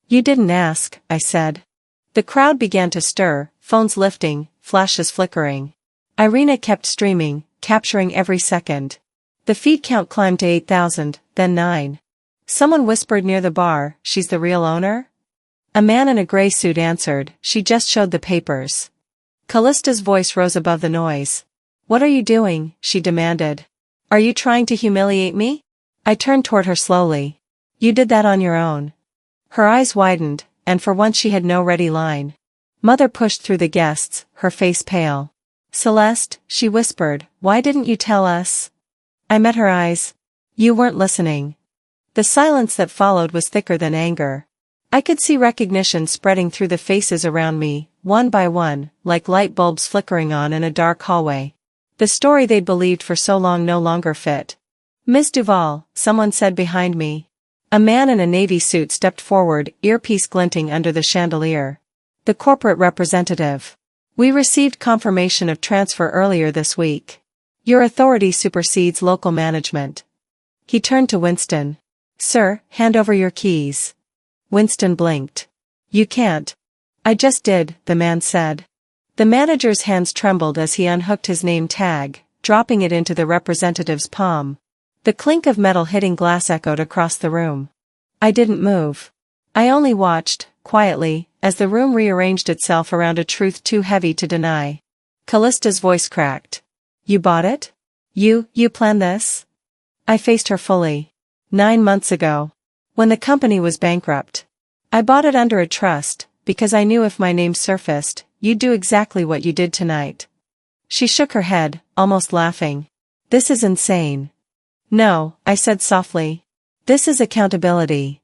[SPEAKER 1] You didn't ask, I said. The crowd began to stir, phones lifting, flashes flickering. Irina kept streaming, capturing every second. The feed count climbed to 8,000, then 9. Someone whispered near the bar, "She's the real owner?" A man in a gray suit answered, "She just showed the papers." Callista's voice rose above the noise. "What are you doing?" she demanded. "Are you trying to humiliate me?" I turned toward her slowly. "You did that on your own." Her eyes widened, and for once she had no ready line. Mother pushed through the guests, her face pale. "Celeste," she whispered, "why didn't you tell us?" I met her eyes. "You weren't listening." The silence that followed was thicker than anger. I could see recognition spreading through the faces around me, one by one, like light bulbs flickering on in a dark hallway. The story they'd believed for so long no longer fit. "Miss Duval," someone said behind me. A man in a navy suit stepped forward, earpiece glinting under the chandelier. "The corporate representative. We received confirmation of transfer earlier this week. Your authority supersedes local management." He turned to Winston. "Sir, hand over your keys." Winston blinked. "You can't." "I just did," the man said. The manager's hands trembled as he unhooked his name tag, dropping it into the representative's palm. The clink of metal hitting glass echoed across the room. I didn't move. I only watched, quietly, as the room rearranged itself around a truth too heavy to deny. Callista's voice cracked. "You bought it? You planned this?" I faced her fully. 9 months ago. When the company was bankrupt. I bought it under a trust, because I knew if my name surfaced, you'd do exactly what you did tonight. She shook her head, almost laughing. "This is insane." "No," I said softly. "This is accountability."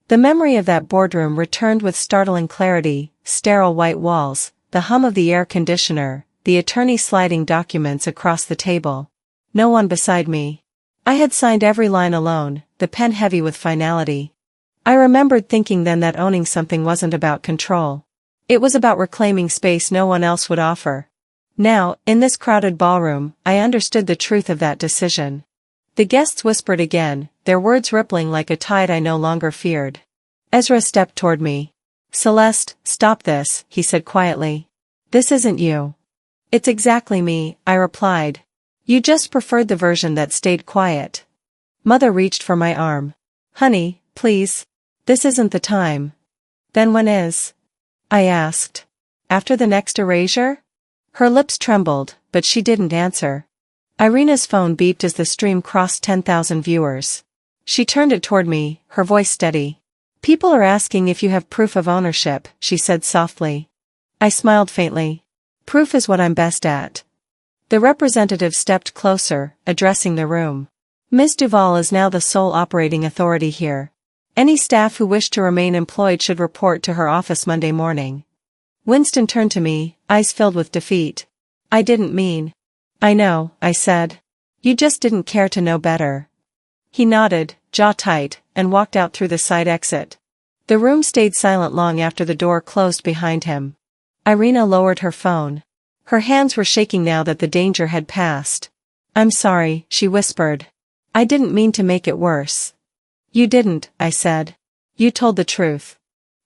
[SPEAKER 1] The memory of that boardroom returned with startling clarity, sterile white walls, the hum of the air conditioner, the attorney sliding documents across the table. No one beside me. I had signed every line alone, the pen heavy with finality. I remembered thinking then that owning something wasn't about control. It was about reclaiming space no one else would offer. Now, in this crowded ballroom, I understood the truth of that decision. The guests whispered again, their words rippling like a tide I no longer feared. Ezra stepped toward me. "Celeste, stop this," he said quietly. "This isn't you." "It's exactly me," I replied. "You just preferred the version that stayed quiet." Mother reached for my arm. "Honey, please. This isn't the time." "Then when is?" I asked. "After the next erasure?" Her lips trembled, but she didn't answer. Irina's phone beeped as the stream crossed 10,000 viewers. She turned it toward me, her voice steady. "People are asking if you have proof of ownership," she said softly. I smiled faintly. "Proof is what I'm best at." The representative stepped closer, addressing the room. "Ms. Duval is now the sole operating authority here. Any staff who wish to remain employed should report to her office Monday morning." Winston turned to me, eyes filled with defeat. "I didn't mean." "I know," I said. "You just didn't care to know better." He nodded, jaw tight, and walked out through the side exit. The room stayed silent long after the door closed behind him. Irina lowered her phone. Her hands were shaking now that the danger had passed. "I'm sorry," she whispered. "I didn't mean to make it worse." "You didn't," I said. "You told the truth."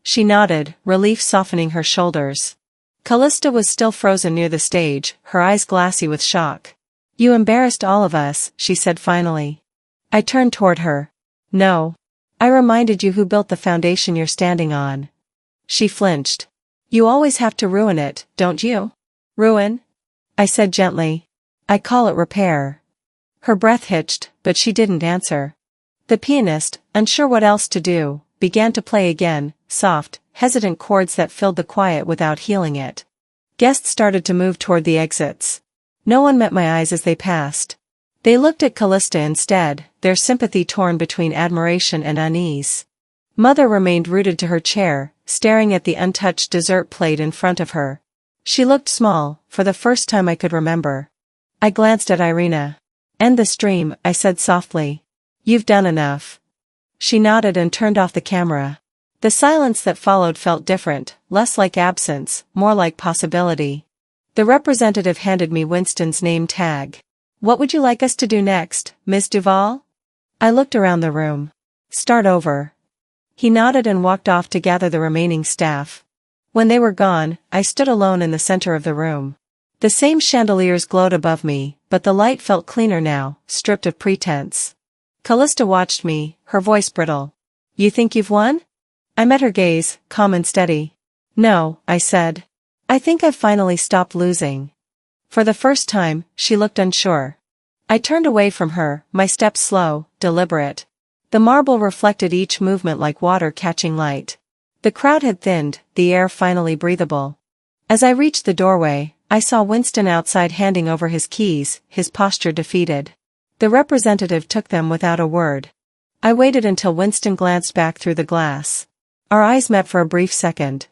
[SPEAKER 1] She nodded, relief softening her shoulders. Callista was still frozen near the stage, her eyes glassy with shock. "You embarrassed all of us," she said finally. I turned toward her. "No. I reminded you who built the foundation you're standing on." She flinched. "You always have to ruin it, don't you?" "Ruin?" I said gently. "I call it repair." Her breath hitched, but she didn't answer. The pianist, unsure what else to do, began to play again, soft, hesitant chords that filled the quiet without healing it. Guests started to move toward the exits. No one met my eyes as they passed. They looked at Callista instead, their sympathy torn between admiration and unease. Mother remained rooted to her chair, staring at the untouched dessert plate in front of her. She looked small, for the first time I could remember. I glanced at Irina. "End the stream," I said softly. "You've done enough." She nodded and turned off the camera. The silence that followed felt different, less like absence, more like possibility. The representative handed me Winston's name tag. "What would you like us to do next, Ms. Duval?" I looked around the room. "Start over." He nodded and walked off to gather the remaining staff. When they were gone, I stood alone in the center of the room. The same chandeliers glowed above me, but the light felt cleaner now, stripped of pretense. Callista watched me, her voice brittle. You think you've won? I met her gaze, calm and steady. No, I said. I think I've finally stopped losing. For the first time, she looked unsure. I turned away from her, my steps slow, deliberate. The marble reflected each movement like water catching light. The crowd had thinned, the air finally breathable. As I reached the doorway, I saw Winston outside handing over his keys, his posture defeated. The representative took them without a word. I waited until Winston glanced back through the glass. Our eyes met for a brief second.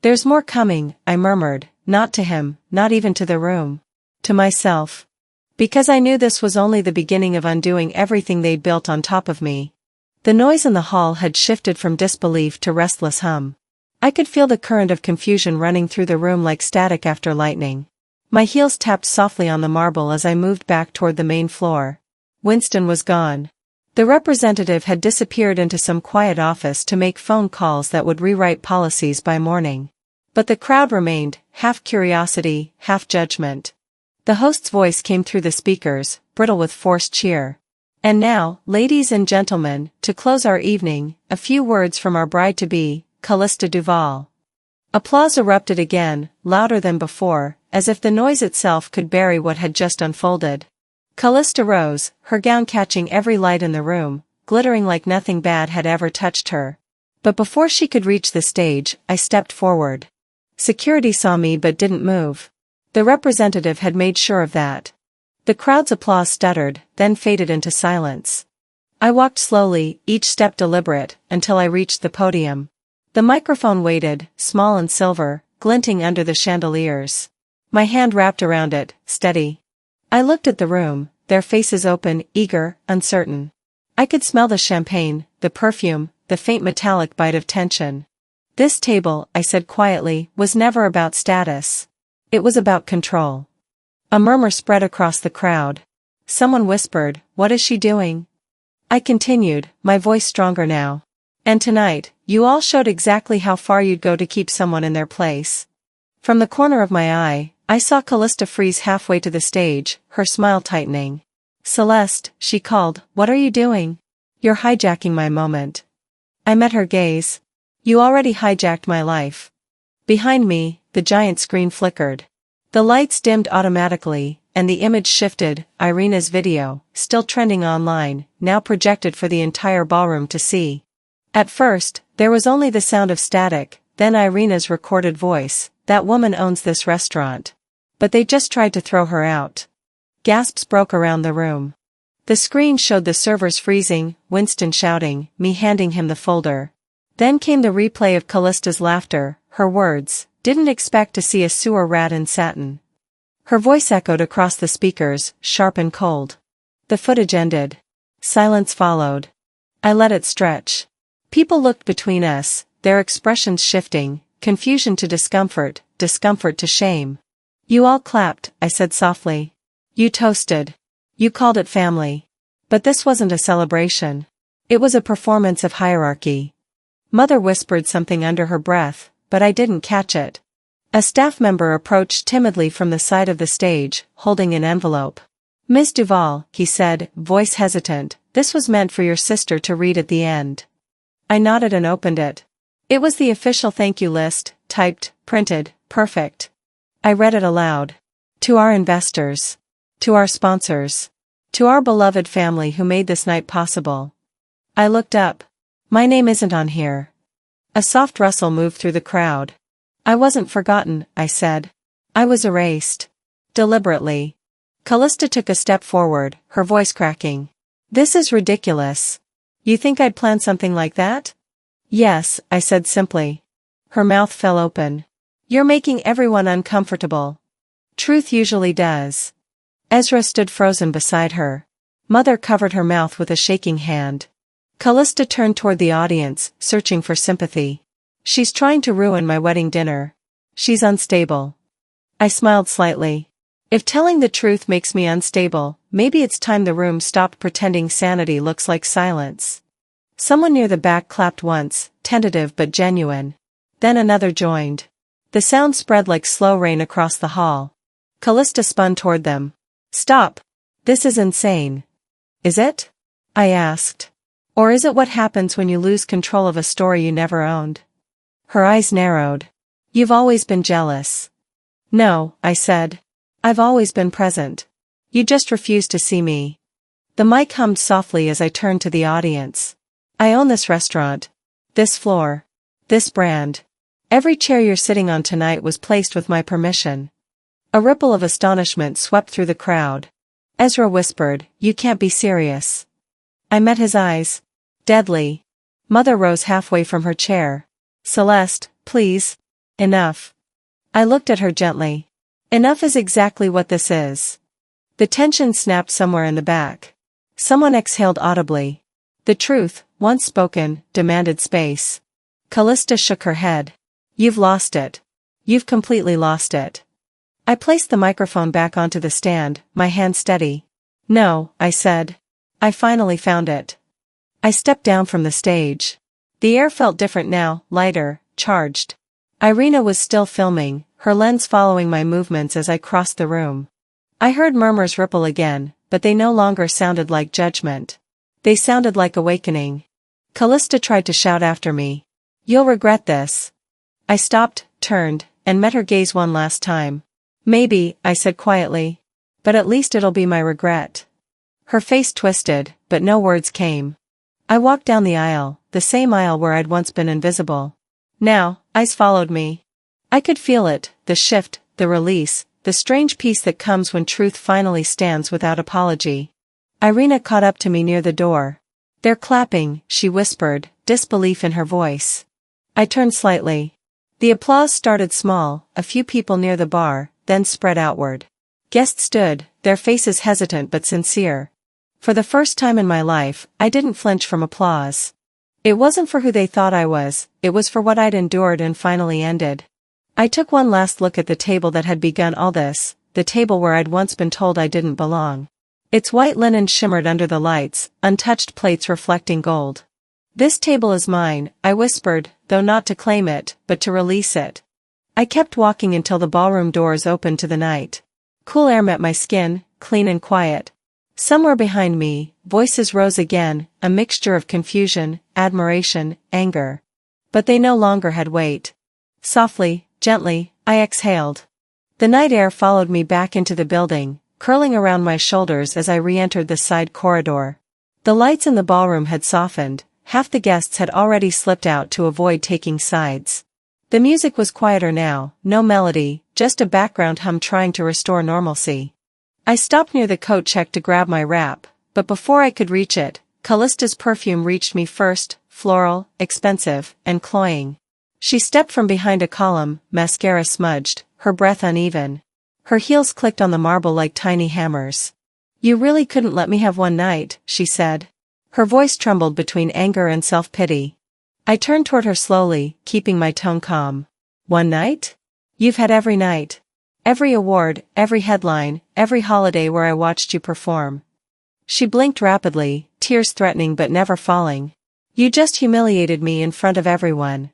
[SPEAKER 1] There's more coming, I murmured, not to him, not even to the room. To myself. Because I knew this was only the beginning of undoing everything they'd built on top of me. The noise in the hall had shifted from disbelief to restless hum. I could feel the current of confusion running through the room like static after lightning. My heels tapped softly on the marble as I moved back toward the main floor. Winston was gone. The representative had disappeared into some quiet office to make phone calls that would rewrite policies by morning. But the crowd remained, half curiosity, half judgment. The host's voice came through the speakers, brittle with forced cheer. And now, ladies and gentlemen, to close our evening, a few words from our bride-to-be, Callista Duval. Applause erupted again, louder than before, as if the noise itself could bury what had just unfolded. Callista rose, her gown catching every light in the room, glittering like nothing bad had ever touched her. But before she could reach the stage, I stepped forward. Security saw me but didn't move. The representative had made sure of that. The crowd's applause stuttered, then faded into silence. I walked slowly, each step deliberate, until I reached the podium. The microphone waited, small and silver, glinting under the chandeliers. My hand wrapped around it, steady. I looked at the room, their faces open, eager, uncertain. I could smell the champagne, the perfume, the faint metallic bite of tension. This table, I said quietly, was never about status. It was about control. A murmur spread across the crowd. Someone whispered, "What is she doing?" I continued, my voice stronger now. And tonight, you all showed exactly how far you'd go to keep someone in their place. From the corner of my eye, I saw Callista freeze halfway to the stage, her smile tightening. "Celeste," she called, "what are you doing? You're hijacking my moment." I met her gaze. "You already hijacked my life." Behind me, the giant screen flickered. The lights dimmed automatically, and the image shifted, Irina's video, still trending online, now projected for the entire ballroom to see. At first, there was only the sound of static, then Irina's recorded voice, "That woman owns this restaurant. But they just tried to throw her out." Gasps broke around the room. The screen showed the servers freezing, Winston shouting, me handing him the folder. Then came the replay of Callista's laughter, her words, "Didn't expect to see a sewer rat in satin." Her voice echoed across the speakers, sharp and cold. The footage ended. Silence followed. I let it stretch. People looked between us, their expressions shifting, confusion to discomfort, discomfort to shame. "You all clapped," I said softly. "You toasted. You called it family. But this wasn't a celebration. It was a performance of hierarchy." Mother whispered something under her breath, but I didn't catch it. A staff member approached timidly from the side of the stage, holding an envelope. "Miss Duval," he said, voice hesitant, "this was meant for your sister to read at the end." I nodded and opened it. It was the official thank you list, typed, printed, perfect. I read it aloud. "To our investors. To our sponsors. To our beloved family who made this night possible." I looked up. "My name isn't on here." A soft rustle moved through the crowd. "I wasn't forgotten," I said. "I was erased. Deliberately." Callista took a step forward, her voice cracking. "This is ridiculous. You think I'd plan something like that?" "Yes," I said simply. Her mouth fell open. "You're making everyone uncomfortable. Truth usually does." Ezra stood frozen beside her. Mother covered her mouth with a shaking hand. Callista turned toward the audience, searching for sympathy. "She's trying to ruin my wedding dinner. She's unstable." I smiled slightly. If telling the truth makes me unstable, maybe it's time the room stopped pretending sanity looks like silence. Someone near the back clapped once, tentative but genuine. Then another joined. The sound spread like slow rain across the hall. Callista spun toward them. Stop. This is insane. Is it? I asked. Or is it what happens when you lose control of a story you never owned? Her eyes narrowed. You've always been jealous. No, I said. I've always been present. You just refuse to see me. The mic hummed softly as I turned to the audience. I own this restaurant. This floor. This brand. Every chair you're sitting on tonight was placed with my permission. A ripple of astonishment swept through the crowd. Ezra whispered, "You can't be serious." I met his eyes. Deadly. Mother rose halfway from her chair. Celeste, please. Enough. I looked at her gently. Enough is exactly what this is. The tension snapped somewhere in the back. Someone exhaled audibly. The truth, once spoken, demanded space. Callista shook her head. You've lost it. You've completely lost it. I placed the microphone back onto the stand, my hand steady. No, I said. I finally found it. I stepped down from the stage. The air felt different now, lighter, charged. Irina was still filming, her lens following my movements as I crossed the room. I heard murmurs ripple again, but they no longer sounded like judgment. They sounded like awakening. Callista tried to shout after me. You'll regret this. I stopped, turned, and met her gaze one last time. Maybe, I said quietly. But at least it'll be my regret. Her face twisted, but no words came. I walked down the aisle, the same aisle where I'd once been invisible. Now, eyes followed me. I could feel it, the shift, the release, the strange peace that comes when truth finally stands without apology. Irina caught up to me near the door. They're clapping, she whispered, disbelief in her voice. I turned slightly. The applause started small, a few people near the bar, then spread outward. Guests stood, their faces hesitant but sincere. For the first time in my life, I didn't flinch from applause. It wasn't for who they thought I was, it was for what I'd endured and finally ended. I took one last look at the table that had begun all this, the table where I'd once been told I didn't belong. Its white linen shimmered under the lights, untouched plates reflecting gold. This table is mine, I whispered, though not to claim it, but to release it. I kept walking until the ballroom doors opened to the night. Cool air met my skin, clean and quiet. Somewhere behind me, voices rose again, a mixture of confusion, admiration, anger. But they no longer had weight. Softly, gently, I exhaled. The night air followed me back into the building, curling around my shoulders as I re-entered the side corridor. The lights in the ballroom had softened, half the guests had already slipped out to avoid taking sides. The music was quieter now, no melody, just a background hum trying to restore normalcy. I stopped near the coat check to grab my wrap, but before I could reach it, Callista's perfume reached me first, floral, expensive, and cloying. She stepped from behind a column, mascara smudged, her breath uneven. Her heels clicked on the marble like tiny hammers. You really couldn't let me have one night, she said. Her voice trembled between anger and self-pity. I turned toward her slowly, keeping my tone calm. One night? You've had every night. Every award, every headline, every holiday where I watched you perform. She blinked rapidly, tears threatening but never falling. You just humiliated me in front of everyone.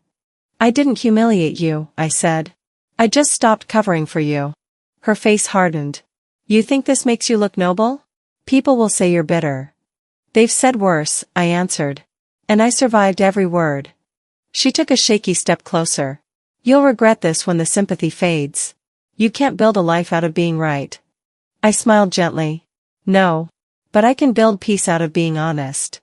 [SPEAKER 1] I didn't humiliate you, I said. I just stopped covering for you. Her face hardened. You think this makes you look noble? People will say you're bitter. They've said worse, I answered. And I survived every word. She took a shaky step closer. You'll regret this when the sympathy fades. You can't build a life out of being right. I smiled gently. No. But I can build peace out of being honest.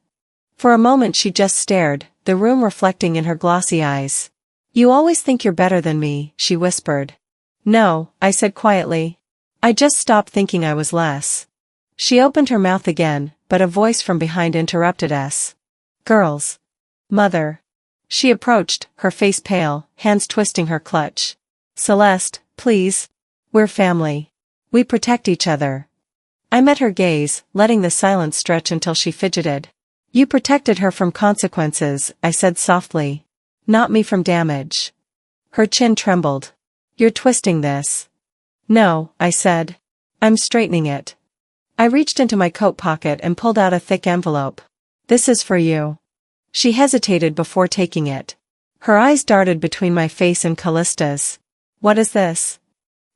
[SPEAKER 1] For a moment she just stared, the room reflecting in her glossy eyes. You always think you're better than me, she whispered. No, I said quietly. I just stopped thinking I was less. She opened her mouth again, but a voice from behind interrupted us. Girls. Mother. She approached, her face pale, hands twisting her clutch. Celeste, please. We're family. We protect each other. I met her gaze, letting the silence stretch until she fidgeted. You protected her from consequences, I said softly. Not me from damage. Her chin trembled. You're twisting this. No, I said. I'm straightening it. I reached into my coat pocket and pulled out a thick envelope. This is for you. She hesitated before taking it. Her eyes darted between my face and Callista's. What is this?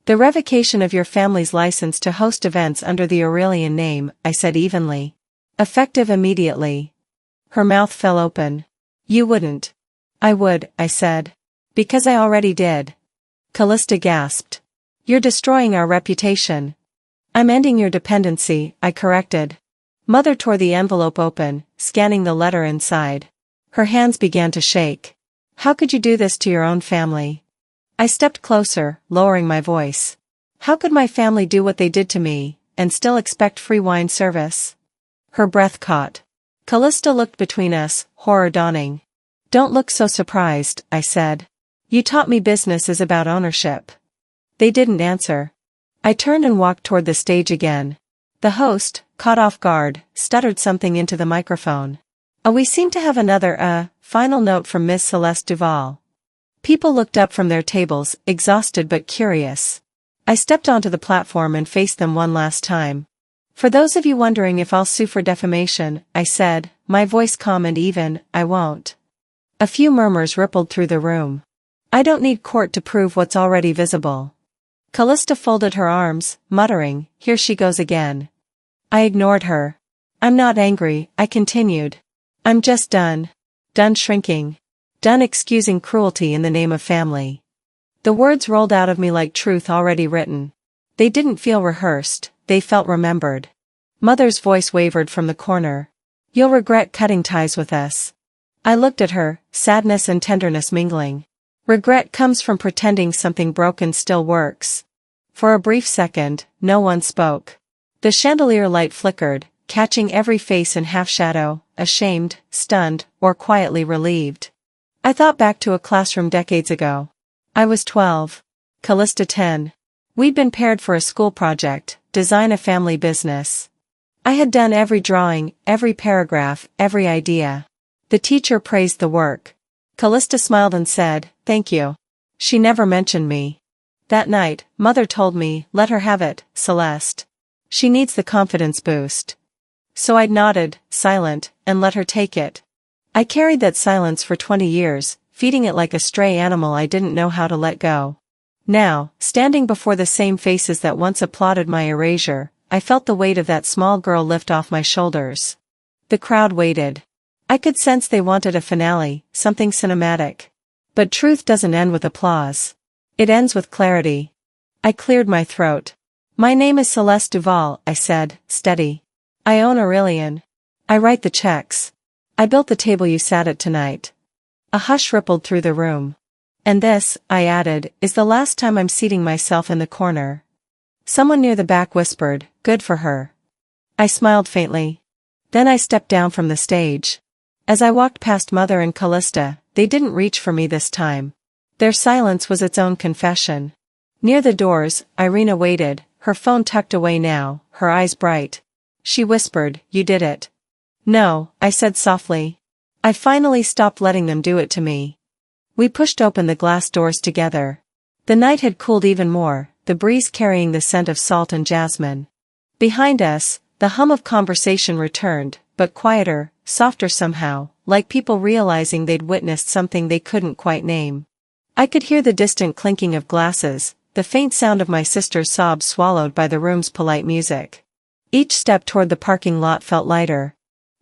[SPEAKER 1] The revocation of your family's license to host events under the Aurelian name, I said evenly. Effective immediately. Her mouth fell open. You wouldn't. I would, I said. Because I already did. Callista gasped. You're destroying our reputation. I'm ending your dependency, I corrected. Mother tore the envelope open, scanning the letter inside. Her hands began to shake. How could you do this to your own family? I stepped closer, lowering my voice. How could my family do what they did to me, and still expect free wine service? Her breath caught. Callista looked between us, horror dawning. Don't look so surprised, I said. You taught me business is about ownership. They didn't answer. I turned and walked toward the stage again. The host, caught off guard, stuttered something into the microphone. We seem to have another, final note from Miss Celeste Duval. People looked up from their tables, exhausted but curious. I stepped onto the platform and faced them one last time. For those of you wondering if I'll sue for defamation, I said, my voice calm and even, I won't. A few murmurs rippled through the room. I don't need court to prove what's already visible. Callista folded her arms, muttering, here she goes again. I ignored her. I'm not angry, I continued. I'm just done. Done shrinking. Done excusing cruelty in the name of family. The words rolled out of me like truth already written. They didn't feel rehearsed, they felt remembered. Mother's voice wavered from the corner. You'll regret cutting ties with us. I looked at her, sadness and tenderness mingling. Regret comes from pretending something broken still works. For a brief second, no one spoke. The chandelier light flickered, catching every face in half-shadow, ashamed, stunned, or quietly relieved. I thought back to a classroom decades ago. I was 12. Callista 10. We'd been paired for a school project, design a family business. I had done every drawing, every paragraph, every idea. The teacher praised the work. Callista smiled and said, thank you. She never mentioned me. That night, Mother told me, let her have it, Celeste. She needs the confidence boost. So I nodded, silent, and let her take it. I carried that silence for 20 years, feeding it like a stray animal I didn't know how to let go. Now, standing before the same faces that once applauded my erasure, I felt the weight of that small girl lift off my shoulders. The crowd waited. I could sense they wanted a finale, something cinematic. But truth doesn't end with applause. It ends with clarity. I cleared my throat. My name is Celeste Duval, I said, steady. I own Aurelian. I write the checks. I built the table you sat at tonight. A hush rippled through the room. And this, I added, is the last time I'm seating myself in the corner. Someone near the back whispered, good for her. I smiled faintly. Then I stepped down from the stage. As I walked past Mother and Callista, they didn't reach for me this time. Their silence was its own confession. Near the doors, Irina waited, her phone tucked away now, her eyes bright. She whispered, you did it. No, I said softly. I finally stopped letting them do it to me. We pushed open the glass doors together. The night had cooled even more, the breeze carrying the scent of salt and jasmine. Behind us, the hum of conversation returned, but quieter, softer somehow, like people realizing they'd witnessed something they couldn't quite name. I could hear the distant clinking of glasses, the faint sound of my sister's sobs swallowed by the room's polite music. Each step toward the parking lot felt lighter.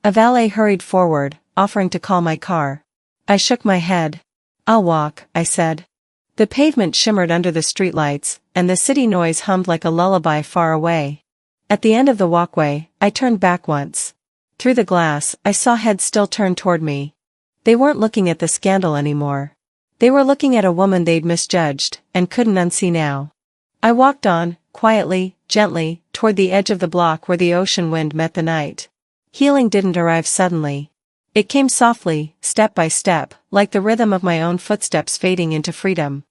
[SPEAKER 1] A valet hurried forward, offering to call my car. I shook my head. I'll walk, I said. The pavement shimmered under the streetlights, and the city noise hummed like a lullaby far away. At the end of the walkway, I turned back once. Through the glass, I saw heads still turned toward me. They weren't looking at the scandal anymore. They were looking at a woman they'd misjudged, and couldn't unsee now. I walked on, quietly, gently, toward the edge of the block where the ocean wind met the night. Healing didn't arrive suddenly. It came softly, step by step, like the rhythm of my own footsteps fading into freedom.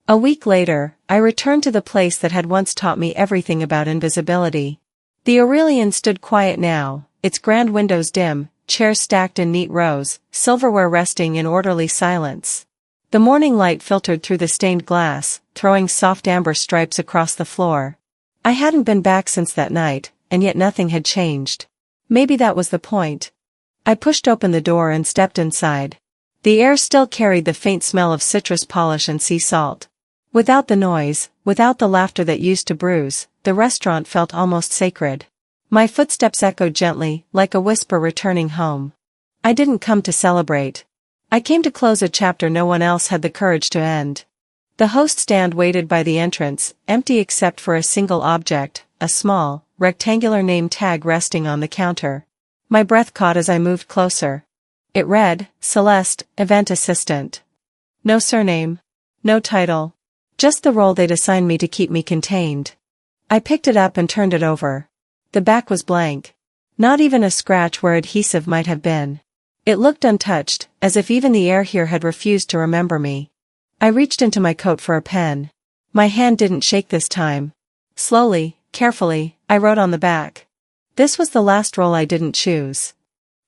[SPEAKER 1] A week later, I returned to the place that had once taught me everything about invisibility. The Aurelian stood quiet now, its grand windows dim, chairs stacked in neat rows, silverware resting in orderly silence. The morning light filtered through the stained glass, throwing soft amber stripes across the floor. I hadn't been back since that night, and yet nothing had changed. Maybe that was the point. I pushed open the door and stepped inside. The air still carried the faint smell of citrus polish and sea salt. Without the noise, without the laughter that used to bruise, the restaurant felt almost sacred. My footsteps echoed gently, like a whisper returning home. I didn't come to celebrate. I came to close a chapter no one else had the courage to end. The host stand waited by the entrance, empty except for a single object, a small, rectangular name tag resting on the counter. My breath caught as I moved closer. It read, Celeste, Event Assistant. No surname. No title. Just the role they'd assigned me to keep me contained. I picked it up and turned it over. The back was blank. Not even a scratch where adhesive might have been. It looked untouched, as if even the air here had refused to remember me. I reached into my coat for a pen. My hand didn't shake this time. Slowly, carefully, I wrote on the back. This was the last role I didn't choose.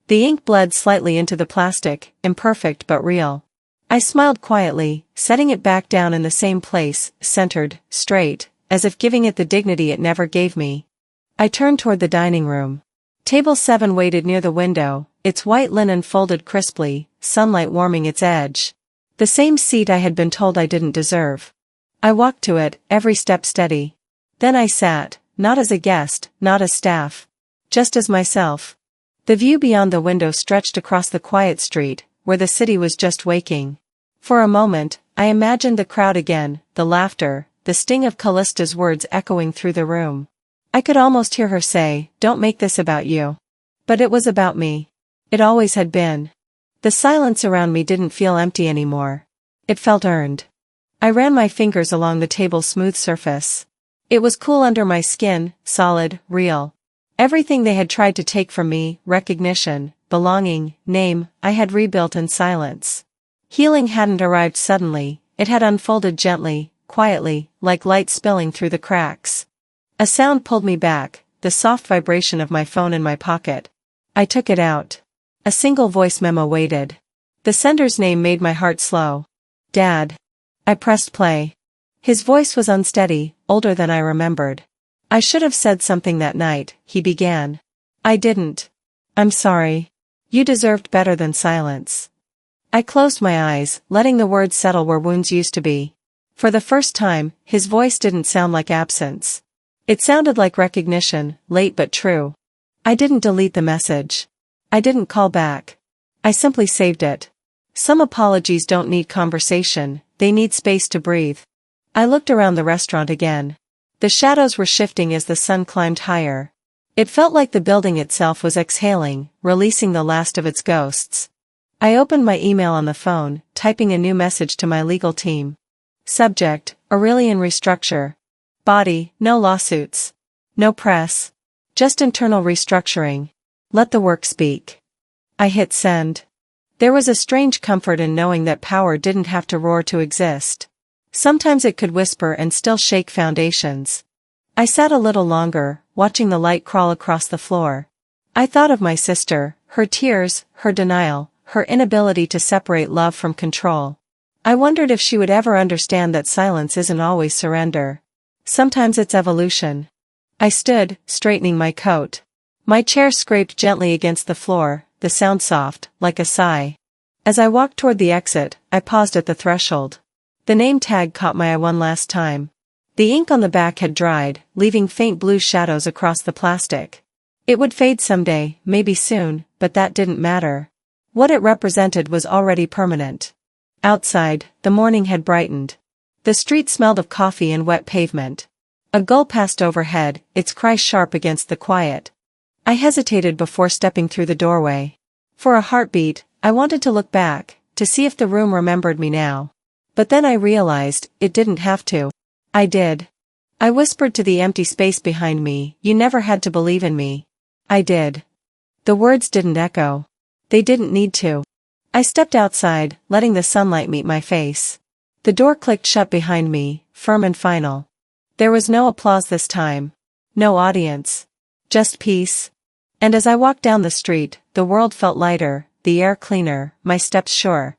[SPEAKER 1] The ink bled slightly into the plastic, imperfect but real. I smiled quietly, setting it back down in the same place, centered, straight, as if giving it the dignity it never gave me. I turned toward the dining room. Table 7 waited near the window, its white linen folded crisply, sunlight warming its edge. The same seat I had been told I didn't deserve. I walked to it, every step steady. Then I sat, not as a guest, not as staff. Just as myself. The view beyond the window stretched across the quiet street, where the city was just waking. For a moment, I imagined the crowd again, the laughter, the sting of Callista's words echoing through the room. I could almost hear her say, "Don't make this about you." But it was about me. It always had been. The silence around me didn't feel empty anymore. It felt earned. I ran my fingers along the table's smooth surface. It was cool under my skin, solid, real. Everything they had tried to take from me, recognition, belonging, name, I had rebuilt in silence. Healing hadn't arrived suddenly, it had unfolded gently, quietly, like light spilling through the cracks. A sound pulled me back, the soft vibration of my phone in my pocket. I took it out. A single voice memo waited. The sender's name made my heart slow. Dad. I pressed play. His voice was unsteady, older than I remembered. I should have said something that night, he began. I didn't. I'm sorry. You deserved better than silence. I closed my eyes, letting the words settle where wounds used to be. For the first time, his voice didn't sound like absence. It sounded like recognition, late but true. I didn't delete the message. I didn't call back. I simply saved it. Some apologies don't need conversation, they need space to breathe. I looked around the restaurant again. The shadows were shifting as the sun climbed higher. It felt like the building itself was exhaling, releasing the last of its ghosts. I opened my email on the phone, typing a new message to my legal team. Subject, Aurelian restructure. Body, no lawsuits. No press. Just internal restructuring. Let the work speak. I hit send. There was a strange comfort in knowing that power didn't have to roar to exist. Sometimes it could whisper and still shake foundations. I sat a little longer, watching the light crawl across the floor. I thought of my sister, her tears, her denial, her inability to separate love from control. I wondered if she would ever understand that silence isn't always surrender. Sometimes it's evolution. I stood, straightening my coat. My chair scraped gently against the floor, the sound soft, like a sigh. As I walked toward the exit, I paused at the threshold. The name tag caught my eye one last time. The ink on the back had dried, leaving faint blue shadows across the plastic. It would fade someday, maybe soon, but that didn't matter. What it represented was already permanent. Outside, the morning had brightened. The street smelled of coffee and wet pavement. A gull passed overhead, its cry sharp against the quiet. I hesitated before stepping through the doorway. For a heartbeat, I wanted to look back, to see if the room remembered me now. But then I realized, it didn't have to. I did. I whispered to the empty space behind me, "You never had to believe in me." I did. The words didn't echo. They didn't need to. I stepped outside, letting the sunlight meet my face. The door clicked shut behind me, firm and final. There was no applause this time. No audience. Just peace. And as I walked down the street, the world felt lighter, the air cleaner, my steps sure.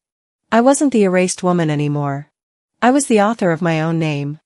[SPEAKER 1] I wasn't the erased woman anymore. I was the author of my own name.